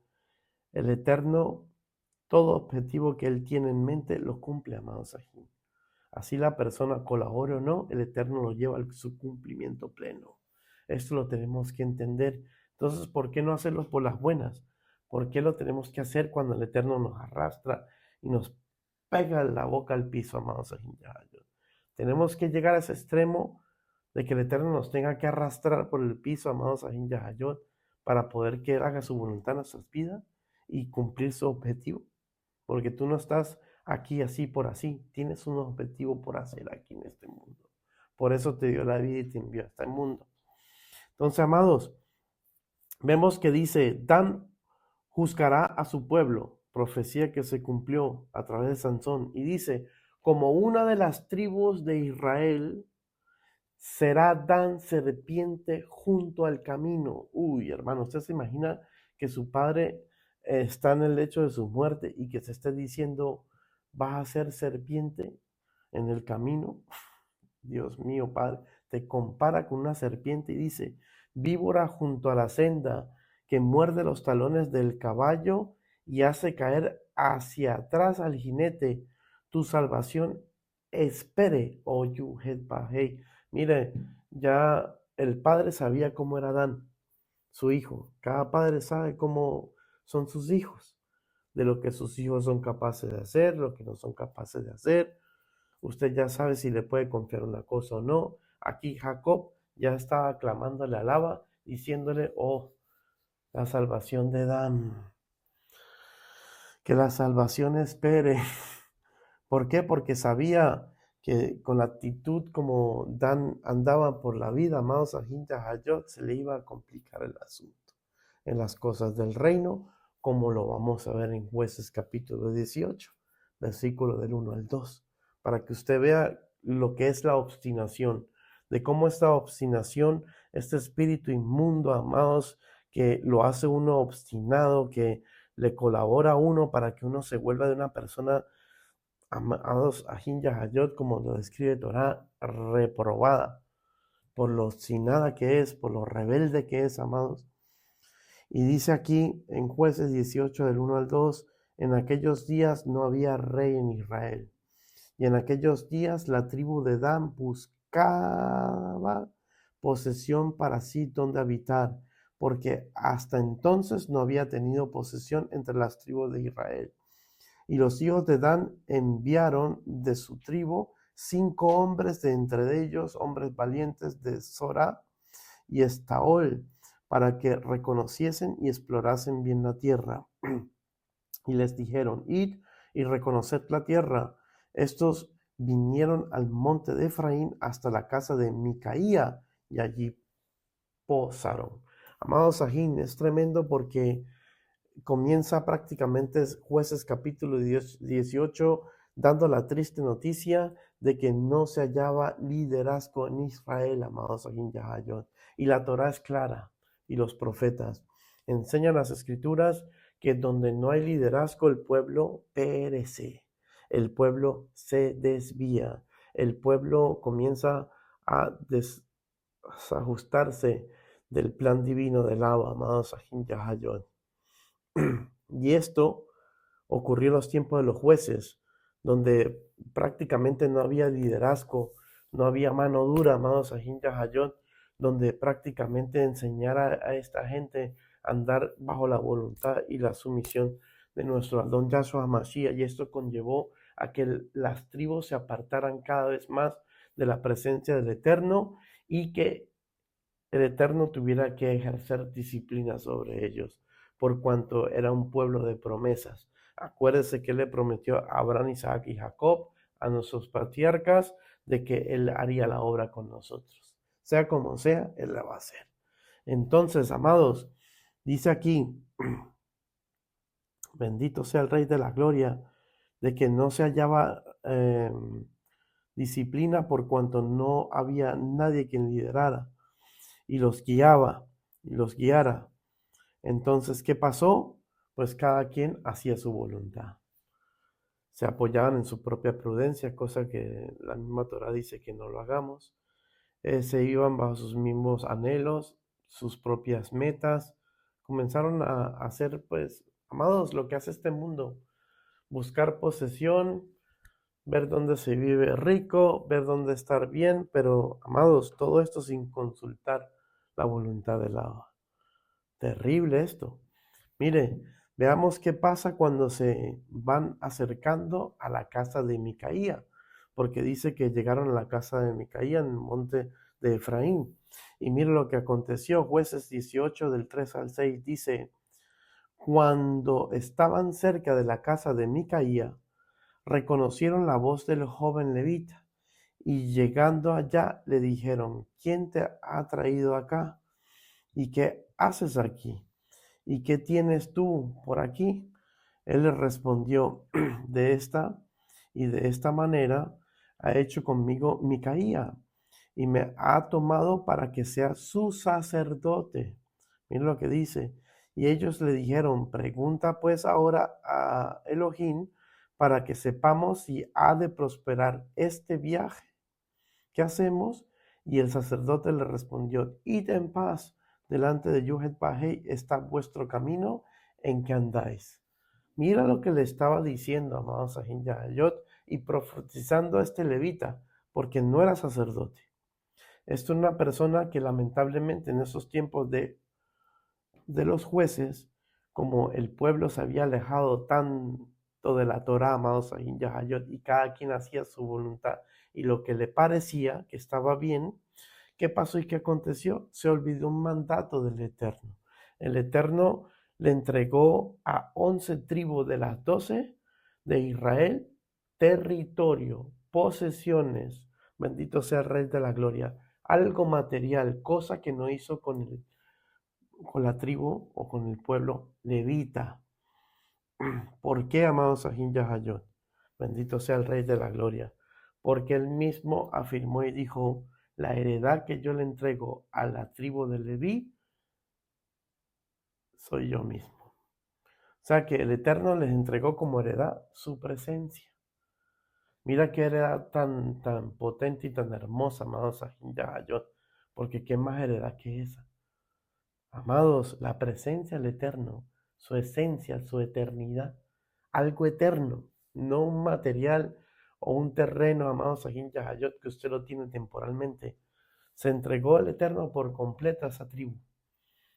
El Eterno, todo objetivo que Él tiene en mente, lo cumple, amados Sahin. Así la persona colabore o no, el Eterno lo lleva a su cumplimiento pleno. Esto lo tenemos que entender. Entonces, ¿por qué no hacerlo por las buenas? ¿Por qué lo tenemos que hacer cuando el Eterno nos arrastra y nos pega la boca al piso, amados Sahin Yahayot? Tenemos que llegar a ese extremo de que el Eterno nos tenga que arrastrar por el piso, amados Sahin Yahayot, para poder que Él haga su voluntad en nuestras vidas y cumplir su objetivo. Porque tú no estás aquí así por así, tienes un objetivo por hacer aquí en este mundo. Por eso te dio la vida y te envió a este mundo. Entonces, amados, vemos que dice, Dan juzgará a su pueblo, profecía que se cumplió a través de Sansón, y dice, como una de las tribus de Israel, será Dan serpiente junto al camino. Uy, hermano, ¿usted se imagina que su padre está en el lecho de su muerte y que se esté diciendo, vas a ser serpiente en el camino? Dios mío, Padre, te compara con una serpiente y dice, víbora junto a la senda que muerde los talones del caballo y hace caer hacia atrás al jinete. Tu salvación espere, oh Yuhet Bahei. Mire, ya el padre sabía cómo era Dan, su hijo. Cada padre sabe cómo son sus hijos, de lo que sus hijos son capaces de hacer, lo que no son capaces de hacer. Usted ya sabe si le puede confiar una cosa o no. Aquí Jacob ya estaba clamándole al Abba, diciéndole, oh, la salvación de Dan. Que la salvación espere. ¿Por qué? Porque sabía que con la actitud como Dan andaba por la vida, amados Ahin Yahayot, se le iba a complicar el asunto en las cosas del reino, como lo vamos a ver en Jueces capítulo 18, versículo del 1 al 2, para que usted vea lo que es la obstinación, de cómo esta obstinación, este espíritu inmundo, amados, que lo hace uno obstinado, que le colabora a uno para que uno se vuelva de una persona, amados, Ahin Yahayot, como lo describe Torah, reprobada, por lo obstinada que es, por lo rebelde que es, amados. Y dice aquí en Jueces 18 del 1 al 2, en aquellos días no había rey en Israel. Y en aquellos días la tribu de Dan buscaba posesión para sí donde habitar, porque hasta entonces no había tenido posesión entre las tribus de Israel. Y los hijos de Dan enviaron de su tribu 5 hombres, de entre ellos hombres valientes de Zorá y Estaol, para que reconociesen y explorasen bien la tierra. Y les dijeron: id y reconoced la tierra. Estos vinieron al monte de Efraín hasta la casa de Micaía, y allí posaron. Amados Ajín, es tremendo porque comienza prácticamente Jueces capítulo 18 dando la triste noticia de que no se hallaba liderazgo en Israel, amados Ajín Yahayot. Y la Torah es clara, y los profetas enseñan las escrituras que donde no hay liderazgo, el pueblo perece, el pueblo se desvía, el pueblo comienza a desajustarse del plan divino del agua, amados Ajín Yahayot. Y esto ocurrió en los tiempos de los jueces, donde prácticamente no había liderazgo, no había mano dura, amados Ahin Yahayot, donde prácticamente enseñara a esta gente a andar bajo la voluntad y la sumisión de nuestro Adón Yahshua Mashiach. Y esto conllevó a que las tribus se apartaran cada vez más de la presencia del Eterno y que el Eterno tuviera que ejercer disciplina sobre ellos, por cuanto era un pueblo de promesas. Acuérdese que Él le prometió a Abraham, Isaac y Jacob, a nuestros patriarcas, de que Él haría la obra con nosotros. Sea como sea, Él la va a hacer. Entonces, amados, dice aquí, bendito sea el Rey de la Gloria, de que no se hallaba disciplina por cuanto no había nadie quien liderara y los guiaba y los guiara. Entonces, ¿qué pasó? Pues cada quien hacía su voluntad. Se apoyaban en su propia prudencia, cosa que la misma Torah dice que no lo hagamos. Se iban bajo sus mismos anhelos, sus propias metas. Comenzaron a hacer, pues, amados, lo que hace este mundo. Buscar posesión, ver dónde se vive rico, ver dónde estar bien, pero, amados, todo esto sin consultar la voluntad del agua. Terrible esto. Mire, veamos qué pasa cuando se van acercando a la casa de Micaía, porque dice que llegaron a la casa de Micaía en el monte de Efraín. Y mire lo que aconteció, Jueces 18 del 3 al 6 dice: cuando estaban cerca de la casa de Micaía, reconocieron la voz del joven levita, y llegando allá le dijeron: ¿quién te ha traído acá? ¿Y qué haces aquí? ¿Y qué tienes tú por aquí? Él le respondió: de esta y de esta manera ha hecho conmigo Micaía, y me ha tomado para que sea su sacerdote. Miren lo que dice. Y ellos le dijeron: pregunta pues ahora a Elohim para que sepamos si ha de prosperar este viaje. ¿Qué hacemos? Y el sacerdote le respondió: id en paz, delante de Yuhet Bajei está vuestro camino en que andáis. Mira lo que le estaba diciendo, amados Ahin Yahayot, y profetizando a este levita, porque no era sacerdote. Esto es una persona que lamentablemente en esos tiempos de los jueces, como el pueblo se había alejado tanto de la Torah, amados Ahin Yahayot, y cada quien hacía su voluntad y lo que le parecía que estaba bien, ¿qué pasó y qué aconteció? Se olvidó un mandato del Eterno. El Eterno le entregó a 11 tribus de las 12 de Israel territorio, posesiones, bendito sea el Rey de la Gloria, algo material, cosa que no hizo con la tribu o con el pueblo levita. ¿Por qué, amados Sahin Yahayot? Bendito sea el Rey de la Gloria. Porque él mismo afirmó y dijo, la heredad que yo le entrego a la tribu de Leví, soy yo mismo. O sea que el Eterno les entregó como heredad su presencia. Mira qué heredad tan potente y tan hermosa, amados Sahin Yahayot. Porque qué más heredad que esa. Amados, la presencia del Eterno, su esencia, su eternidad, algo eterno, no un material o un terreno, amados Sahin Yahayot, que usted lo tiene temporalmente. Se entregó al Eterno por completa a esa tribu,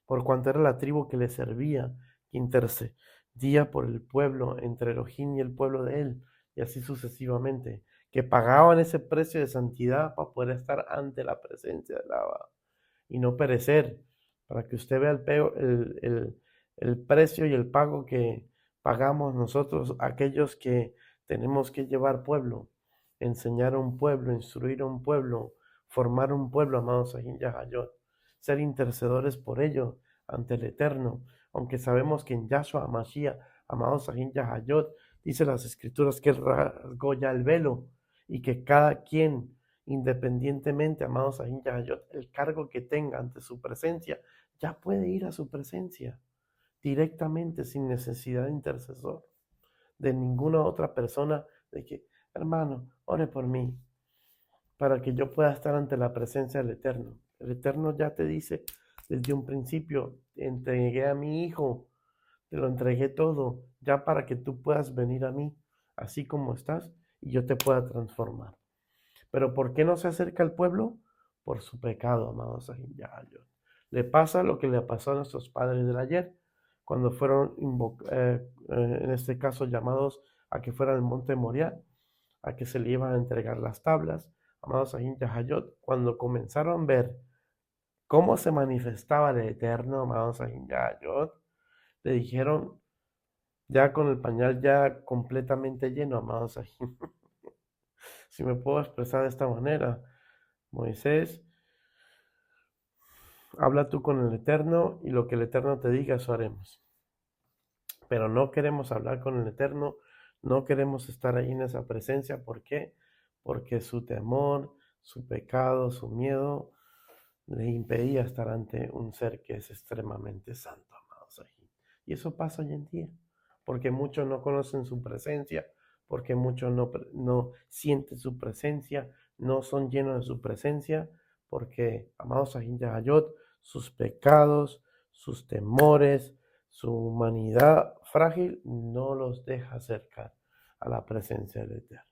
por cuanto era la tribu que le servía, que intercedía por el pueblo, entre Elohim y el pueblo de él, y así sucesivamente, que pagaban ese precio de santidad para poder estar ante la presencia del Abba y no perecer, para que usted vea el precio y el pago que pagamos nosotros, aquellos que tenemos que llevar pueblo, enseñar a un pueblo, instruir a un pueblo, formar un pueblo, amados Sahin Yahayot, ser intercedores por ello ante el Eterno, aunque sabemos que en Yahshua Mashiach, amados Sahin Yahayot, dice las Escrituras que él rasgó ya el velo y que cada quien, independientemente, amados Sahin Yahayot, el cargo que tenga ante su presencia, ya puede ir a su presencia directamente sin necesidad de intercesor, de ninguna otra persona, de que, hermano, ore por mí, para que yo pueda estar ante la presencia del Eterno. El Eterno ya te dice desde un principio, entregué a mi Hijo, te lo entregué todo, ya para que tú puedas venir a mí, así como estás, y yo te pueda transformar. Pero ¿por qué no se acerca al pueblo? Por su pecado, amados Sahin Yahayot. Le pasa lo que le pasó a nuestros padres del ayer, cuando fueron, en este caso, llamados a que fueran al monte Moriah, a que se le iban a entregar las tablas, amados Sahin Yahayot, cuando comenzaron a ver cómo se manifestaba el Eterno, amados Sahin Yahayot, le dijeron, ya con el pañal ya completamente lleno, amados Sahin, si me puedo expresar de esta manera, Moisés, habla tú con el Eterno y lo que el Eterno te diga, eso haremos. Pero no queremos hablar con el Eterno, no queremos estar ahí en esa presencia. ¿Por qué? Porque su temor, su pecado, su miedo le impedía estar ante un ser que es extremadamente santo, amados ahí. Y eso pasa hoy en día, porque muchos no conocen su presencia, porque muchos no sienten su presencia, no son llenos de su presencia, porque, amados Sahin Yahayot, sus pecados, sus temores, su humanidad frágil no los deja acercar a la presencia del Eterno.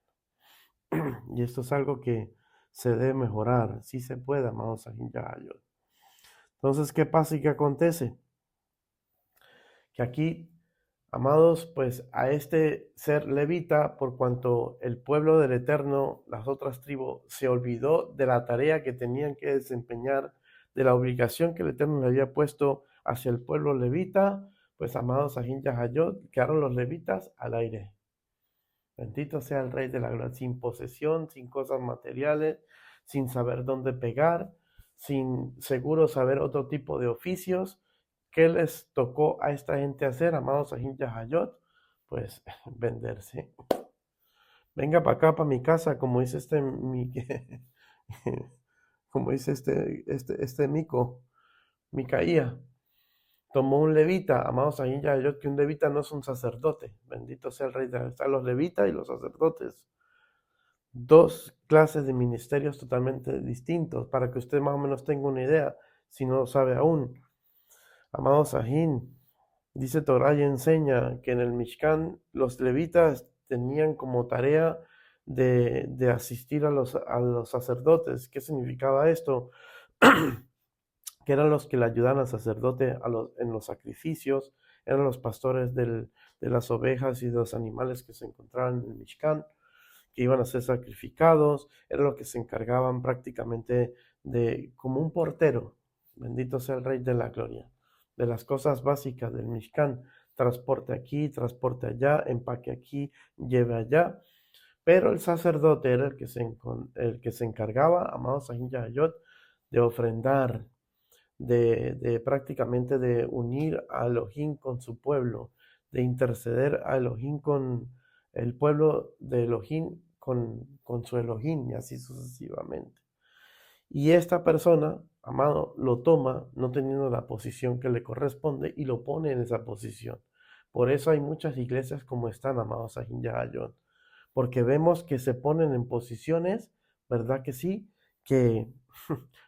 Y esto es algo que se debe mejorar, sí se puede, amados Sahin Yahayot. Entonces, ¿qué pasa y qué acontece? Que aquí, amados, pues a este ser levita, por cuanto el pueblo del Eterno, las otras tribus, se olvidó de la tarea que tenían que desempeñar, de la obligación que el Eterno le había puesto hacia el pueblo levita, pues amados Sahin Yahayot, quedaron los levitas al aire. Bendito sea el Rey de la Gloria, sin posesión, sin cosas materiales, sin saber dónde pegar, sin seguro saber otro tipo de oficios. ¿Qué les tocó a esta gente hacer, amados Sahin Yahayot? Pues venderse. Venga para acá, para mi casa, como dice como dice este Micaía. Tomó un levita, amados Sahin Yahayot, que un levita no es un sacerdote. Bendito sea el Rey de la Gloria. Están los levitas y los sacerdotes. Dos clases de ministerios totalmente distintos, para que usted más o menos tenga una idea, si no lo sabe aún. Amado Sahin, dice Torah y enseña que en el Mishkan los levitas tenían como tarea de asistir a los sacerdotes. ¿Qué significaba esto? Que eran los que le ayudaban al sacerdote en los sacrificios, eran los pastores de las ovejas y de los animales que se encontraban en el Mishkan, que iban a ser sacrificados, eran los que se encargaban prácticamente de, como un portero, bendito sea el Rey de la Gloria, de las cosas básicas del Mishkan, transporte aquí, transporte allá, empaque aquí, lleve allá, Pero el sacerdote era el que se encargaba, amados Sahin Yahayot, de ofrendar, de prácticamente de unir a Elohim con su pueblo, de interceder a Elohim con el pueblo de Elohim, con su Elohim, y así sucesivamente. Y esta persona, amado, lo toma no teniendo la posición que le corresponde y lo pone en esa posición. Por eso hay muchas iglesias como están, amados Sahin Yahayot, porque vemos que se ponen en posiciones, ¿verdad que sí? Que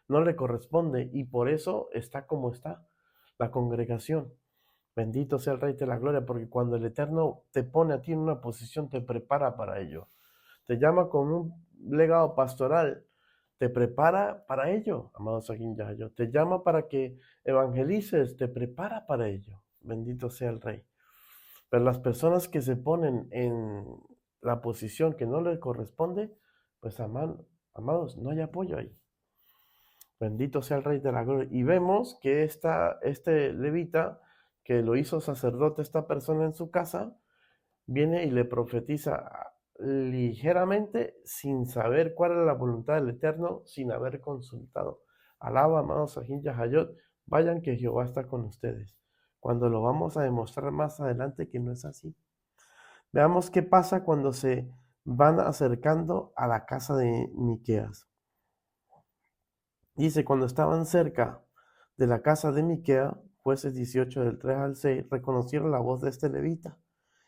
no le corresponde y por eso está como está la congregación. Bendito sea el Rey de la Gloria, porque cuando el Eterno te pone a ti en una posición, te prepara para ello. Te llama con un legado pastoral, te prepara para ello, amado Sahin Yayo. Te llama para que evangelices, te prepara para ello. Bendito sea el Rey. Pero las personas que se ponen en la posición que no les corresponde, pues amados, no hay apoyo ahí. Bendito sea el Rey de la Gloria. Y vemos que este levita, que lo hizo sacerdote esta persona en su casa, viene y le profetiza ligeramente sin saber cuál era la voluntad del Eterno, sin haber consultado. Alaba, amados Sahin Yahayot, vayan que Jehová está con ustedes. Cuando lo vamos a demostrar más adelante que no es así. Veamos qué pasa cuando se van acercando a la casa de Miqueas. Dice, cuando estaban cerca de la casa de Miquea, jueces 18 del 3 al 6, reconocieron la voz de este levita.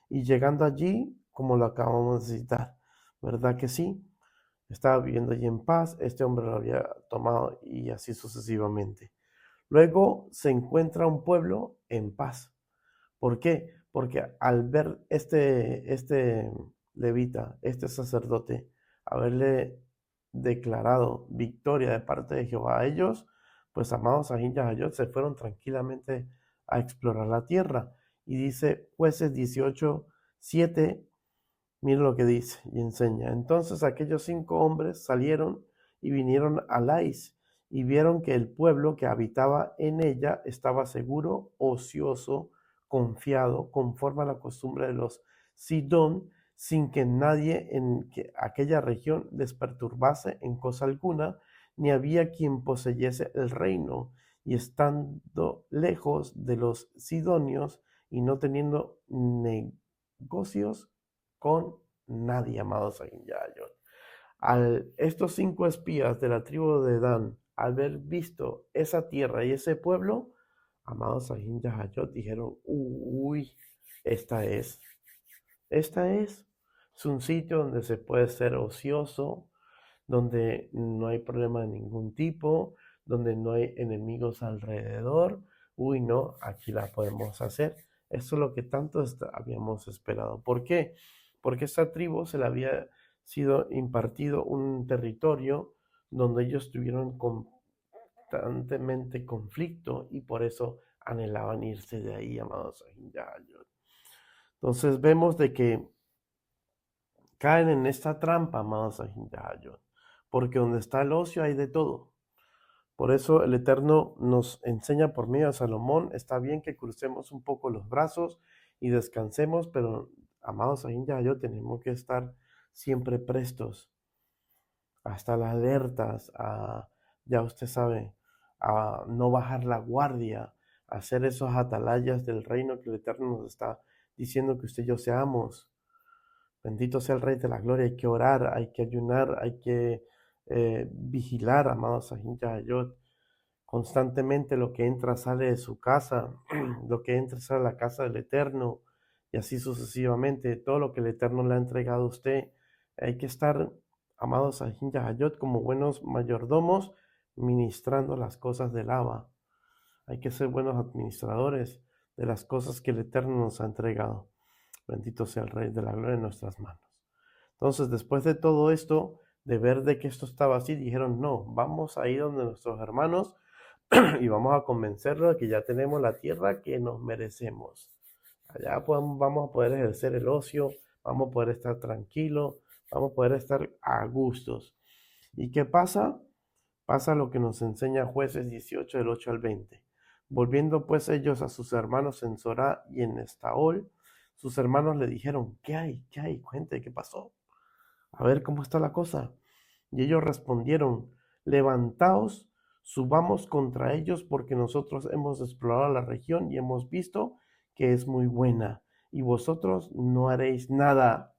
Y llegando allí, como lo acabamos de citar, ¿verdad que sí? Estaba viviendo allí en paz, este hombre lo había tomado y así sucesivamente. Luego se encuentra un pueblo en paz. ¿Por qué? Porque al ver este levita, este sacerdote, haberle declarado victoria de parte de Jehová a ellos, pues amados Sahin Yahayot se fueron tranquilamente a explorar la tierra. Y dice jueces 18:7, mira lo que dice y enseña. Entonces aquellos 5 hombres salieron y vinieron a Lais y vieron que el pueblo que habitaba en ella estaba seguro, ocioso, confiado, conforme a la costumbre de los Sidón, sin que nadie en aquella región les perturbase en cosa alguna, ni había quien poseyese el reino, y estando lejos de los sidonios y no teniendo negocios con nadie, amados Sahin Yahayot. Estos 5 espías de la tribu de Dan, al haber visto esa tierra y ese pueblo, amados Sahin Yahayot, dijeron, uy, esta es. Es un sitio donde se puede ser ocioso, donde no hay problema de ningún tipo, donde no hay enemigos alrededor. Uy, no, aquí la podemos hacer. Eso es lo que tanto habíamos esperado. ¿Por qué? Porque esta tribu se le había sido impartido un territorio donde ellos tuvieron constantemente conflicto y por eso anhelaban irse de ahí, amados Sahin Yahayot. Entonces vemos de que caen en esta trampa, amados Sahin Yahayot, porque donde está el ocio hay de todo. Por eso el Eterno nos enseña por medio de Salomón, está bien que crucemos un poco los brazos y descansemos, pero amados Sahin Yahayot, tenemos que estar siempre prestos, a estar alertas, ya usted sabe, a no bajar la guardia, a hacer esos atalayas del reino que el Eterno nos está diciendo que usted y yo seamos. Bendito sea el Rey de la Gloria. Hay que orar, hay que ayunar, hay que vigilar, amados Sahin Yahayot. Constantemente lo que entra sale de su casa, lo que entra sale de la casa del Eterno, y así sucesivamente. Todo lo que el Eterno le ha entregado a usted. Hay que estar, amados Sahin Yahayot, como buenos mayordomos, ministrando las cosas del Abba. Hay que ser buenos administradores de las cosas que el Eterno nos ha entregado. Bendito sea el Rey de la Gloria en nuestras manos. Entonces, después de todo esto, de ver de que esto estaba así, dijeron, no, vamos a ir donde nuestros hermanos y vamos a convencerlos de que ya tenemos la tierra que nos merecemos. Allá vamos a poder ejercer el ocio, vamos a poder estar tranquilos, vamos a poder estar a gustos. ¿Y qué pasa? Pasa lo que nos enseña Jueces 18 del 8 al 20. Volviendo pues ellos a sus hermanos en Sorá y en Estaol, sus hermanos le dijeron, ¿qué hay? ¿Qué hay? Cuente, ¿qué pasó? A ver cómo está la cosa. Y ellos respondieron, levantaos, subamos contra ellos, porque nosotros hemos explorado la región y hemos visto que es muy buena, y vosotros no haréis nada.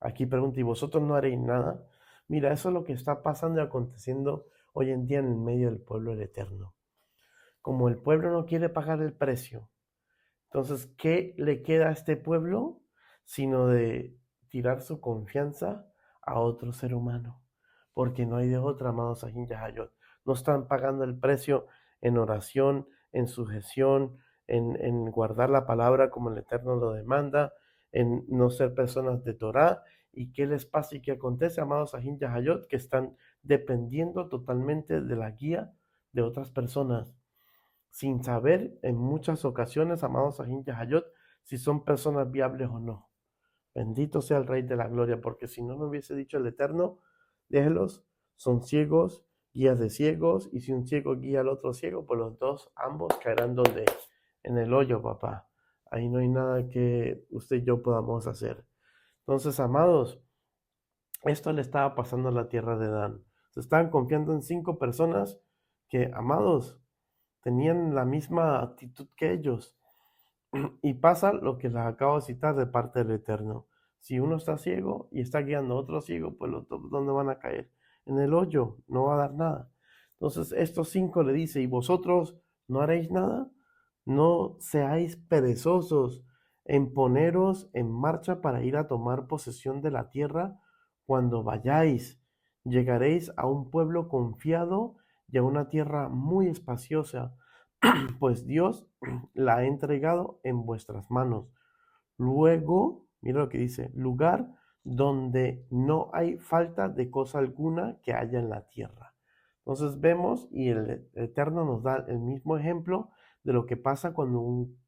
Aquí pregunta, ¿y vosotros no haréis nada? Mira, eso es lo que está pasando y aconteciendo hoy en día en el medio del pueblo del Eterno. Como el pueblo no quiere pagar el precio, entonces, ¿qué le queda a este pueblo sino de tirar su confianza a otro ser humano? Porque no hay de otra, amados Sahin Yahayot. No están pagando el precio en oración, en sujeción, en guardar la palabra como el Eterno lo demanda, en no ser personas de Torah. ¿Y qué les pasa y qué acontece, amados Sahin Yahayot? Que están dependiendo totalmente de la guía de otras personas sin saber en muchas ocasiones, amados Sahin Yahayot, si son personas viables o no. Bendito sea el Rey de la Gloria, porque si no, no hubiese dicho el Eterno, déjelos, son ciegos, guías de ciegos, y si un ciego guía al otro ciego, pues los dos, ambos caerán donde, en el hoyo, papá. Ahí no hay nada que usted y yo podamos hacer. Entonces, amados, esto le estaba pasando a la tierra de Dan. Se estaban confiando en 5 personas que, amados, tenían la misma actitud que ellos. Y pasa lo que les acabo de citar de parte del Eterno. Si uno está ciego y está guiando a otro ciego, pues los dos, ¿dónde van a caer? En el hoyo, no va a dar nada. Entonces, estos 5 le dice, ¿y vosotros no haréis nada? No seáis perezosos en poneros en marcha para ir a tomar posesión de la tierra cuando vayáis. Llegaréis a un pueblo confiado y a una tierra muy espaciosa, pues Dios la ha entregado en vuestras manos. Luego, mira lo que dice, lugar donde no hay falta de cosa alguna que haya en la tierra. Entonces vemos, y el Eterno nos da el mismo ejemplo de lo que pasa cuando un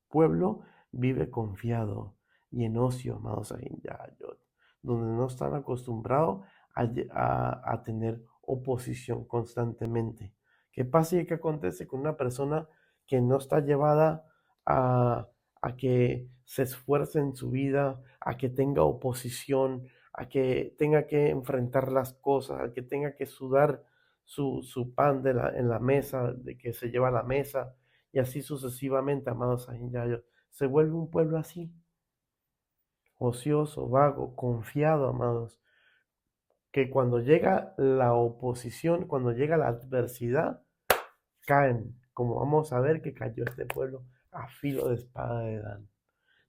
pueblo vive confiado y en ocio, amados Yahayot, donde no están acostumbrados a tener oposición constantemente. ¿Qué pasa y qué acontece con una persona que no está llevada a que se esfuerce en su vida, a que tenga oposición, a que tenga que enfrentar las cosas, a que tenga que sudar su pan en la mesa, de que se lleva a la mesa, y así sucesivamente, amados Sahinayos? Se vuelve un pueblo así, ocioso, vago, confiado, amados, que cuando llega la oposición, cuando llega la adversidad, caen, como vamos a ver que cayó este pueblo a filo de espada de Dan,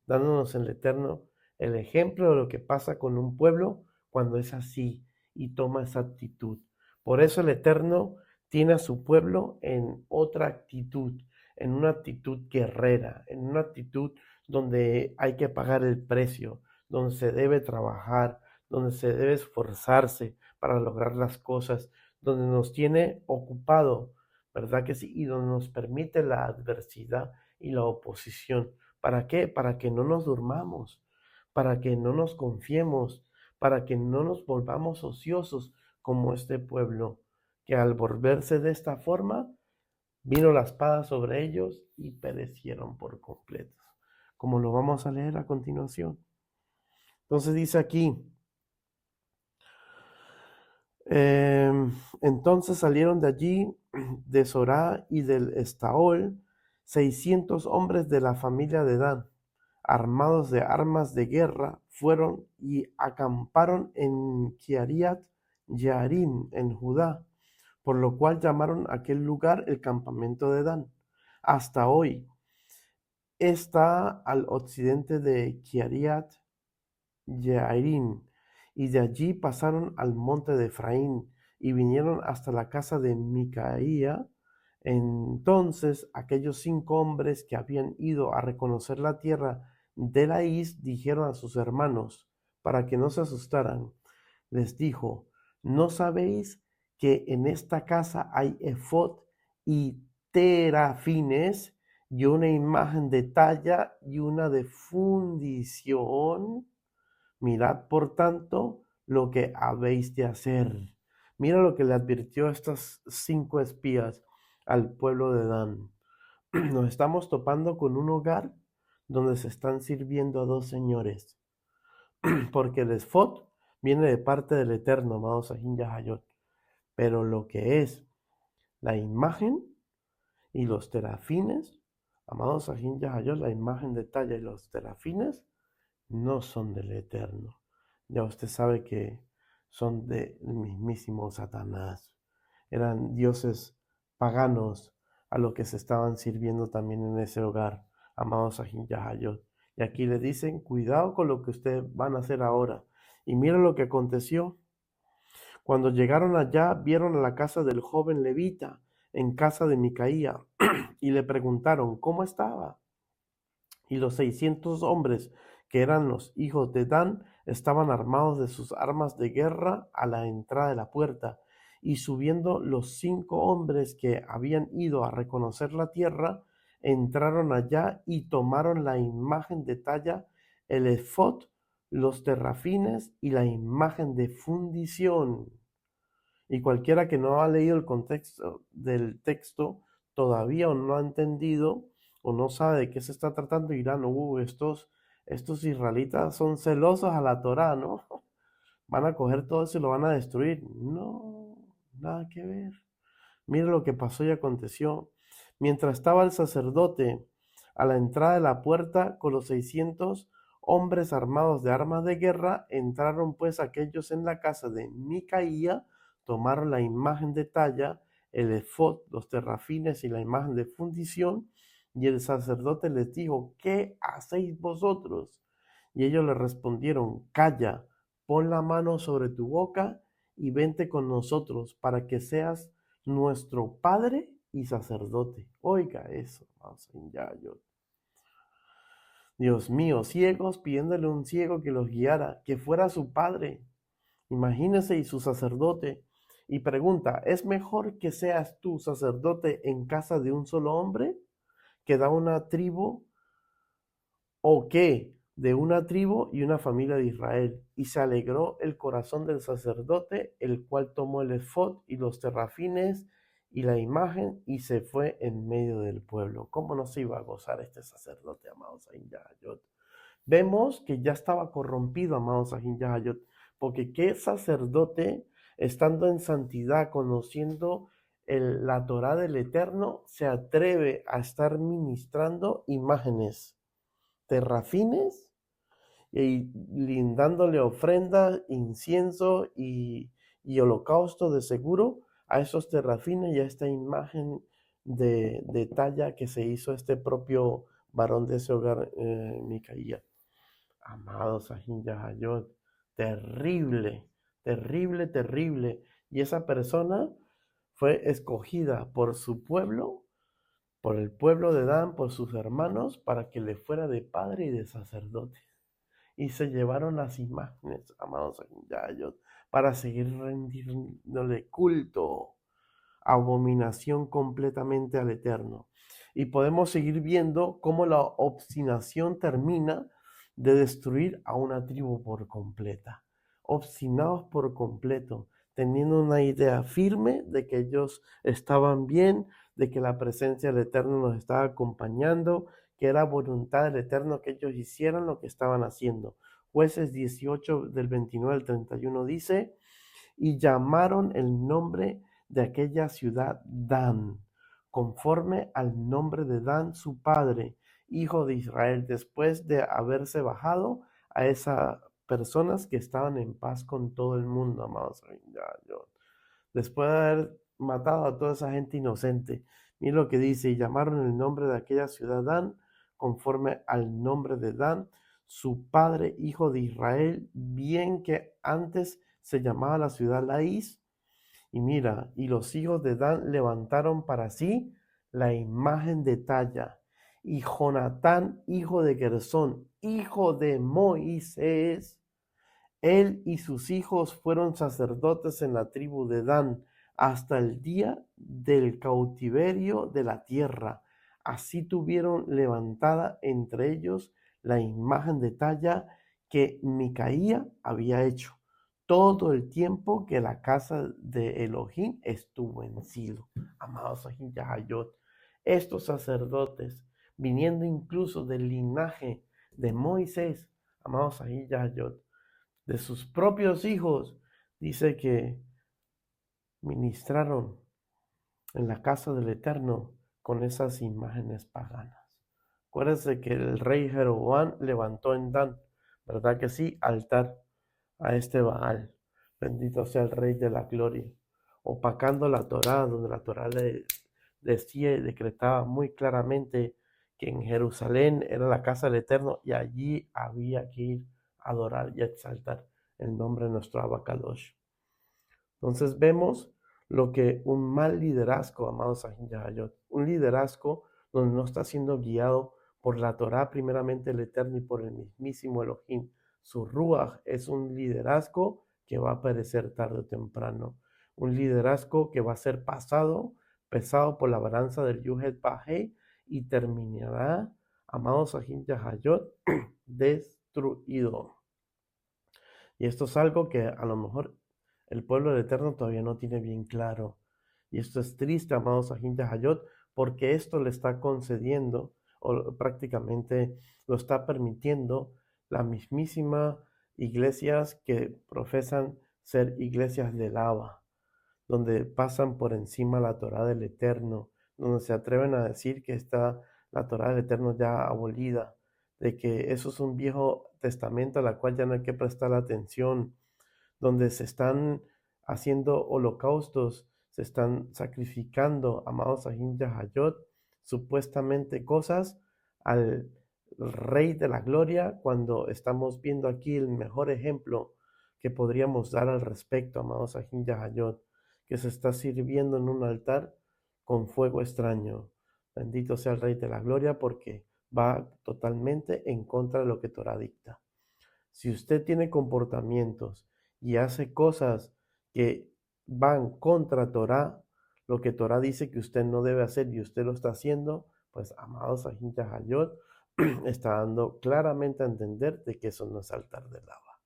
dándonos en el Eterno el ejemplo de lo que pasa con un pueblo cuando es así y toma esa actitud. Por eso el Eterno tiene a su pueblo en otra actitud, en una actitud guerrera, en una actitud donde hay que pagar el precio, donde se debe trabajar, donde se debe esforzarse para lograr las cosas, donde nos tiene ocupado, ¿verdad que sí? Y donde nos permite la adversidad y la oposición. ¿Para qué? Para que no nos durmamos, para que no nos confiemos, para que no nos volvamos ociosos como este pueblo, que al volverse de esta forma, vino la espada sobre ellos y perecieron por completo, como lo vamos a leer a continuación. Entonces dice aquí, entonces salieron de allí, de Sorá y del Estaol, 600 hombres de la familia de Dan, armados de armas de guerra, fueron y acamparon en Kiariat Jearim, en Judá, por lo cual llamaron aquel lugar el campamento de Dan. Hasta hoy está al occidente de Kiariat Jearim, y de allí pasaron al monte de Efraín y vinieron hasta la casa de Micaía. Entonces aquellos 5 hombres que habían ido a reconocer la tierra de Laís dijeron a sus hermanos, para que no se asustaran, les dijo, ¿no sabéis que en esta casa hay efod y terafines y una imagen de talla y una de fundición? Mirad, por tanto, lo que habéis de hacer. Mira lo que le advirtió a estos 5 espías al pueblo de Dan. Nos estamos topando con un hogar donde se están sirviendo a 2 señores, porque el esfod viene de parte del Eterno, amados Sahin Yahayot. Pero lo que es la imagen y los terafines, amados Sahin Yahayot, la imagen de talla y los terafines no son del Eterno. Ya usted sabe que son del mismísimo Satanás. Eran dioses paganos a los que se estaban sirviendo también en ese hogar, amados Sahin Yahayot. Y aquí le dicen, cuidado con lo que ustedes van a hacer ahora. Y mira lo que aconteció. Cuando llegaron allá, vieron a la casa del joven levita, en casa de Micaía, y le preguntaron cómo estaba. Y los 600 hombres que eran los hijos de Dan estaban armados de sus armas de guerra a la entrada de la puerta. Y subiendo los 5 hombres que habían ido a reconocer la tierra, entraron allá y tomaron la imagen de talla, el efod, los terrafines y la imagen de fundición. Y cualquiera que no ha leído el contexto del texto todavía o no ha entendido o no sabe de qué se está tratando, dirán, estos israelitas son celosos a la Torá, ¿no? Van a coger todo eso y lo van a destruir. No, nada que ver. Mire lo que pasó y aconteció. Mientras estaba el sacerdote a la entrada de la puerta con los 600 hombres armados de armas de guerra, entraron pues aquellos en la casa de Micaía, tomaron la imagen de talla, el efod, los terrafines y la imagen de fundición, y el sacerdote les dijo, ¿qué hacéis vosotros? Y ellos le respondieron, calla, pon la mano sobre tu boca y vente con nosotros para que seas nuestro padre y sacerdote. Oiga eso, Dios mío, ciegos pidiéndole a un ciego que los guiara, que fuera su padre. Imagínese y su sacerdote. Y pregunta, ¿es mejor que seas tú sacerdote en casa de un solo hombre que da una tribu o qué? De una tribu y una familia de Israel. Y se alegró el corazón del sacerdote, el cual tomó el efod y los terrafines y la imagen y se fue en medio del pueblo. ¿Cómo no se iba a gozar este sacerdote, amados Sahin Yahayot? Vemos que ya estaba corrompido, amados Sahin Yahayot, porque qué sacerdote, estando en santidad, conociendo la Torá del Eterno, se atreve a estar ministrando imágenes, terrafines y lindándole ofrendas, incienso y holocausto de seguro a esos terrafines y a esta imagen de talla que se hizo este propio varón de ese hogar, Micaía. Amados Sahin Yahayot, terrible, terrible, terrible. Y esa persona fue escogida por su pueblo, por el pueblo de Dan, por sus hermanos, para que le fuera de padre y de sacerdote. Y se llevaron las imágenes, amados Yayot, para seguir rendiéndole culto, abominación completamente al Eterno. Y podemos seguir viendo cómo la obstinación termina de destruir a una tribu por completa. Obstinados por completo, teniendo una idea firme de que ellos estaban bien, de que la presencia del Eterno nos estaba acompañando, que era voluntad del Eterno que ellos hicieran lo que estaban haciendo. Jueces 18 del 29 al 31 dice, y llamaron el nombre de aquella ciudad Dan, conforme al nombre de Dan, su padre, hijo de Israel, después de haberse bajado a esas personas que estaban en paz con todo el mundo, amados. Después de haber matado a toda esa gente inocente. Mira lo que dice, y llamaron el nombre de aquella ciudad Dan, conforme al nombre de Dan, su padre, hijo de Israel, bien que antes se llamaba la ciudad Laís. Y mira, y los hijos de Dan levantaron para sí la imagen de talla. Y Jonatán, hijo de Gersón, hijo de Moisés, él y sus hijos fueron sacerdotes en la tribu de Dan hasta el día del cautiverio de la tierra. Así tuvieron levantada entre ellos la imagen de talla que Micaía había hecho todo el tiempo que la casa de Elohim estuvo en Silo. Amados Sahin Yahayot, estos sacerdotes, viniendo incluso del linaje de Moisés, amados Sahin Yahayot, de sus propios hijos, dice que ministraron en la casa del Eterno con esas imágenes paganas. Acuérdense que el rey Jeroboam levantó en Dan, ¿verdad que sí? Altar a este Baal. Bendito sea el Rey de la Gloria. Opacando la Torá, donde la Torá le decía y decretaba muy claramente que en Jerusalén era la casa del Eterno y allí había que ir a adorar y a exaltar el nombre de nuestro Abacadosh. Entonces vemos lo que un mal liderazgo, amados Sahin Yahayot, un liderazgo donde no está siendo guiado por la Torá, primeramente el Eterno, y por el mismísimo Elohim. Su Ruach es un liderazgo que va a perecer tarde o temprano. Un liderazgo que va a ser pesado por la balanza del Yuhet Bajei y terminará, amados Sahin Yahayot, destruido. Y esto es algo que a lo mejor el pueblo del Eterno todavía no tiene bien claro. Y esto es triste, amados Sahin Yahayot, porque esto le está concediendo, o prácticamente lo está permitiendo, la mismísima iglesias que profesan ser iglesias de lava, donde pasan por encima la Torá del Eterno, donde se atreven a decir que está la Torá del Eterno ya abolida, de que eso es un viejo testamento al cual ya no hay que prestar atención, donde se están haciendo holocaustos, se están sacrificando, amados Sahin Yahayot, supuestamente cosas al Rey de la Gloria, cuando estamos viendo aquí el mejor ejemplo que podríamos dar al respecto, amados Sahin Yahayot, que se está sirviendo en un altar con fuego extraño. Bendito sea el Rey de la Gloria, porque va totalmente en contra de lo que Torah dicta. Si usted tiene comportamientos y hace cosas que van contra Torah, lo que Torah dice que usted no debe hacer y usted lo está haciendo, pues amados Sahin Yahayot, está dando claramente a entender de que eso no es altar de lava.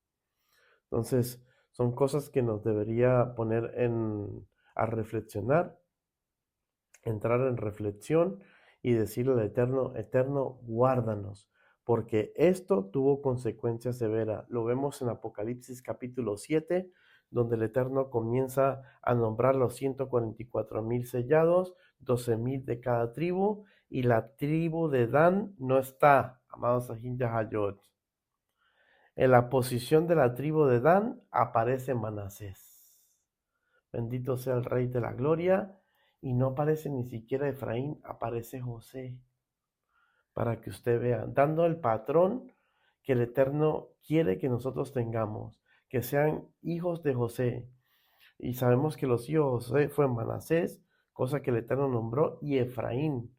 Entonces, son cosas que nos debería poner a reflexionar, entrar en reflexión y decirle al Eterno, Eterno, guárdanos, porque esto tuvo consecuencias severas. Lo vemos en Apocalipsis capítulo 7, donde el Eterno comienza a nombrar los 144,000 sellados, 12,000 de cada tribu, y la tribu de Dan no está, amados Sahin Yahayot. En la posición de la tribu de Dan aparece Manasés. Bendito sea el Rey de la Gloria. Y no aparece ni siquiera Efraín, aparece José. Para que usted vea, dando el patrón que el Eterno quiere que nosotros tengamos, que sean hijos de José. Y sabemos que los hijos de José fue Manasés, cosa que el Eterno nombró, y Efraín,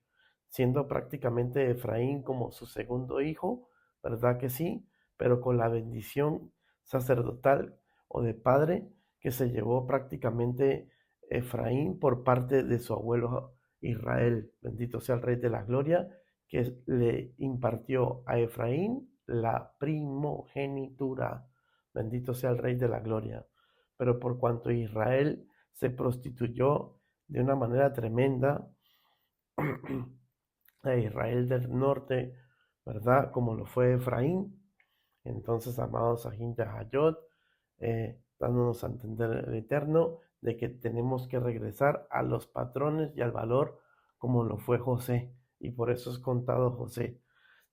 siendo prácticamente Efraín como su segundo hijo, ¿verdad que sí? Pero con la bendición sacerdotal o de padre que se llevó prácticamente Efraín por parte de su abuelo Israel. Bendito sea el Rey de la Gloria, que le impartió a Efraín la primogenitura. Bendito sea el Rey de la Gloria. Pero por cuanto Israel se prostituyó de una manera tremenda, a Israel del norte, ¿verdad? Como lo fue Efraín. Entonces, amados Sahin Yahayot, dándonos a entender el Eterno de que tenemos que regresar a los patrones y al valor como lo fue José. Y por eso es contado José.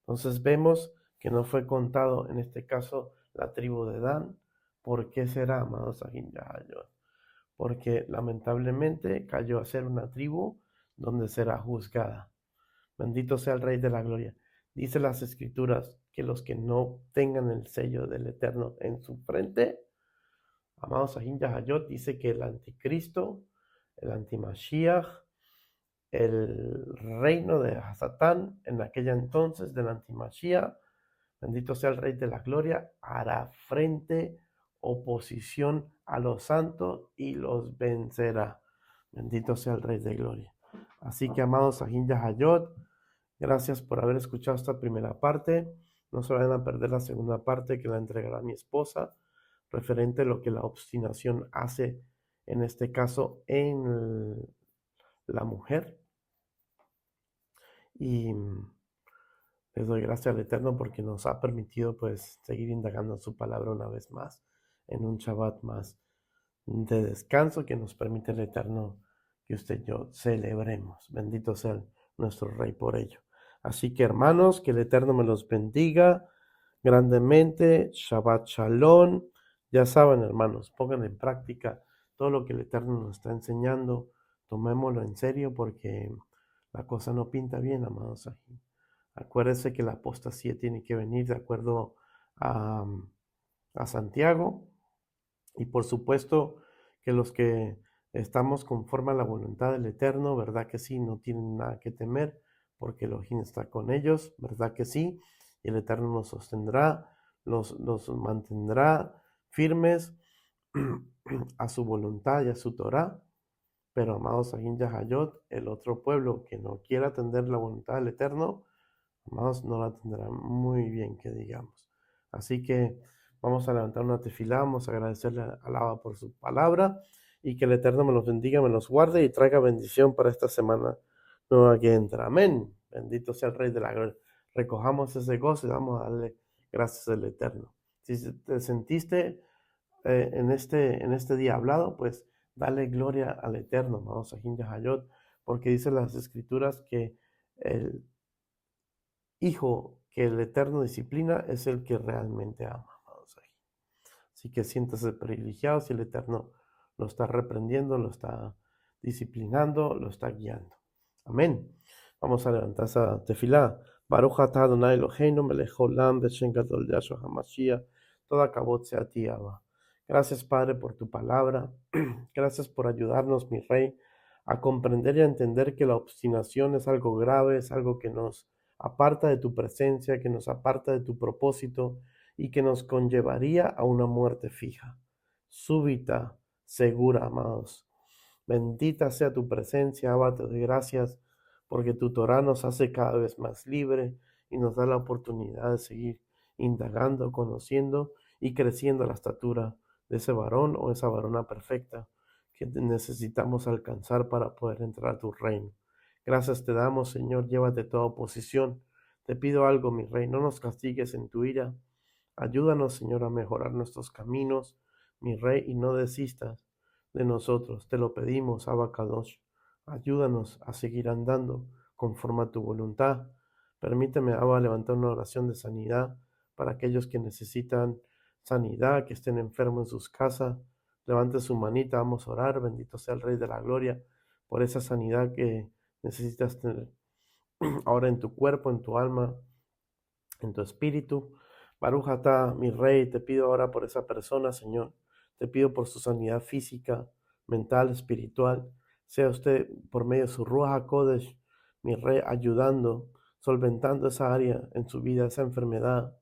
Entonces vemos que no fue contado en este caso la tribu de Dan. ¿Por qué será, amados Sahin Yahayot? Porque lamentablemente cayó a ser una tribu donde será juzgada. Bendito sea el Rey de la Gloria. Dice las Escrituras que los que no tengan el sello del Eterno en su frente, amados Sahin Yahayot, dice que el anticristo, el antimashiach, el reino de Satán en aquella entonces del antimashiach, bendito sea el Rey de la Gloria, hará frente, oposición a los santos y los vencerá. Bendito sea el Rey de Gloria. Así que, amados Sahin Yahayot, gracias por haber escuchado esta primera parte. No se vayan a perder la segunda parte que la entregará mi esposa, referente a lo que la obstinación hace, en este caso, en la mujer. Y Les doy gracias al Eterno porque nos ha permitido pues seguir indagando en su palabra una vez más, en un Shabbat más de descanso que nos permite el Eterno que usted y yo celebremos. Bendito sea nuestro Rey por ello. Así que hermanos, que el Eterno me los bendiga grandemente. Shabbat Shalom. Ya saben, hermanos, pongan en práctica todo lo que el Eterno nos está enseñando. Tomémoslo en serio porque la cosa no pinta bien, amados. Acuérdense que la apostasía tiene que venir de acuerdo a, a Santiago. Y por supuesto que los que estamos conforme a la voluntad del Eterno, ¿verdad que sí? No tienen nada que temer porque Elohim está con ellos, ¿verdad que sí? Y el Eterno nos sostendrá, los mantendrá firmes a su voluntad y a su Torah. Pero amados Ahin Yahayot, el otro pueblo que no quiera atender la voluntad del Eterno, amados, no la tendrá muy bien, que digamos. Así que vamos a levantar una tefilá, vamos a agradecerle a Alaba por su palabra y que el Eterno me los bendiga, me los guarde y traiga bendición para esta semana nueva que entra. Amén. Bendito sea el Rey de la Gloria. Recojamos ese gozo y vamos a darle gracias al Eterno. Si te sentiste en este día hablado, pues dale gloria al Eterno, amados Ahin Yahayot, porque dice las Escrituras que el hijo que el Eterno disciplina es el que realmente ama, amados Ahin. Así que siéntase privilegiado si el Eterno lo está reprendiendo, lo está disciplinando, lo está guiando. Amén. Vamos a levantar esa tefilá. Baruch atah Adonai Eloheinu melech haolam b'shem gadol Yahshua HaMashiach. Toda cabot sea a ti, Abba. Gracias, Padre, por tu palabra. Gracias por ayudarnos, mi Rey, a comprender y a entender que la obstinación es algo grave, es algo que nos aparta de tu presencia, que nos aparta de tu propósito y que nos conllevaría a una muerte fija, súbita, segura, amados. Bendita sea tu presencia, Abba, te doy gracias porque tu Torah nos hace cada vez más libre y nos da la oportunidad de seguir indagando, conociendo y creciendo a la estatura de ese varón o esa varona perfecta que necesitamos alcanzar para poder entrar a tu reino. Gracias te damos, Señor, llévate toda oposición. Te pido algo, mi Rey, no nos castigues en tu ira. Ayúdanos, Señor, a mejorar nuestros caminos, mi Rey, y no desistas de nosotros. Te lo pedimos, Abba Kadosh. Ayúdanos a seguir andando conforme a tu voluntad. Permíteme, Abba, levantar una oración de sanidad para aquellos que necesitan sanidad, que estén enfermos en sus casas. Levante su manita, vamos a orar. Bendito sea el Rey de la Gloria por esa sanidad que necesitas tener ahora en tu cuerpo, en tu alma, en tu espíritu. Baruch atah, mi Rey, te pido ahora por esa persona, Señor. Te pido por su sanidad física, mental, espiritual. Sea usted por medio de su Ruach HaKodesh, mi Rey, ayudando, solventando esa área en su vida, esa enfermedad.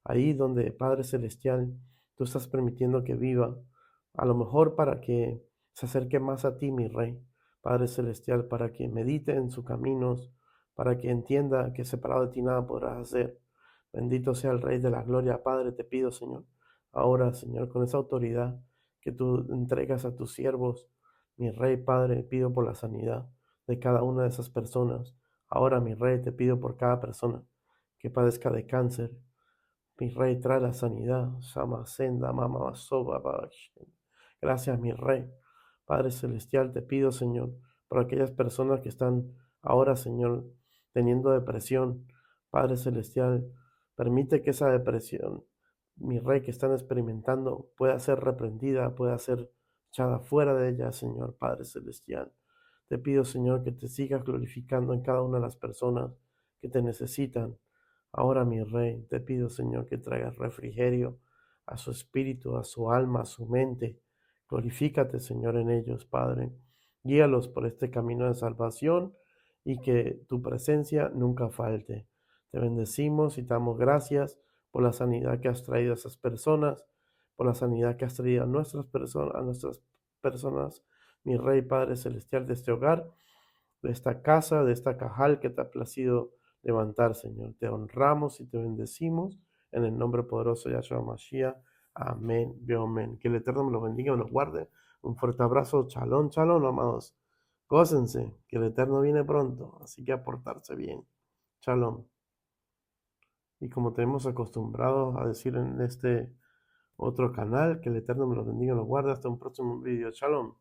Ahí donde, Padre Celestial, tú estás permitiendo que viva. A lo mejor para que se acerque más a ti, mi Rey. Padre Celestial, para que medite en sus caminos, para que entienda que separado de ti nada podrás hacer. Bendito sea el Rey de la Gloria. Padre, te pido, Señor, ahora, Señor, con esa autoridad que tú entregas a tus siervos, mi Rey, Padre, pido por la sanidad de cada una de esas personas. Ahora, mi Rey, te pido por cada persona que padezca de cáncer. Mi Rey, trae la sanidad. Sama senda mama basoba babash. Gracias, mi Rey. Padre Celestial, te pido, Señor, por aquellas personas que están ahora, Señor, teniendo depresión. Padre Celestial, permite que esa depresión, mi Rey, que están experimentando, pueda ser reprendida, pueda ser echada fuera de ella, Señor, Padre Celestial. Te pido, Señor, que te sigas glorificando en cada una de las personas que te necesitan. Ahora, mi Rey, te pido, Señor, que traigas refrigerio a su espíritu, a su alma, a su mente. Glorifícate, Señor, en ellos, Padre. Guíalos por este camino de salvación y que tu presencia nunca falte. Te bendecimos y te damos gracias por la sanidad que has traído a esas personas, por la sanidad que has traído a nuestras personas, mi Rey, Padre Celestial, de este hogar, de esta casa, de esta cajal que te ha placido levantar, Señor. Te honramos y te bendecimos en el nombre poderoso de Yahshua Mashiach. Amén, amén. Que el Eterno me los bendiga, me los guarde. Un fuerte abrazo. Shalom, shalom, amados. Gócense, que el Eterno viene pronto, así que a portarse bien. Shalom. Y como tenemos acostumbrado a decir en este otro canal, que el Eterno me los bendiga y los guarde. Hasta un próximo video. Shalom.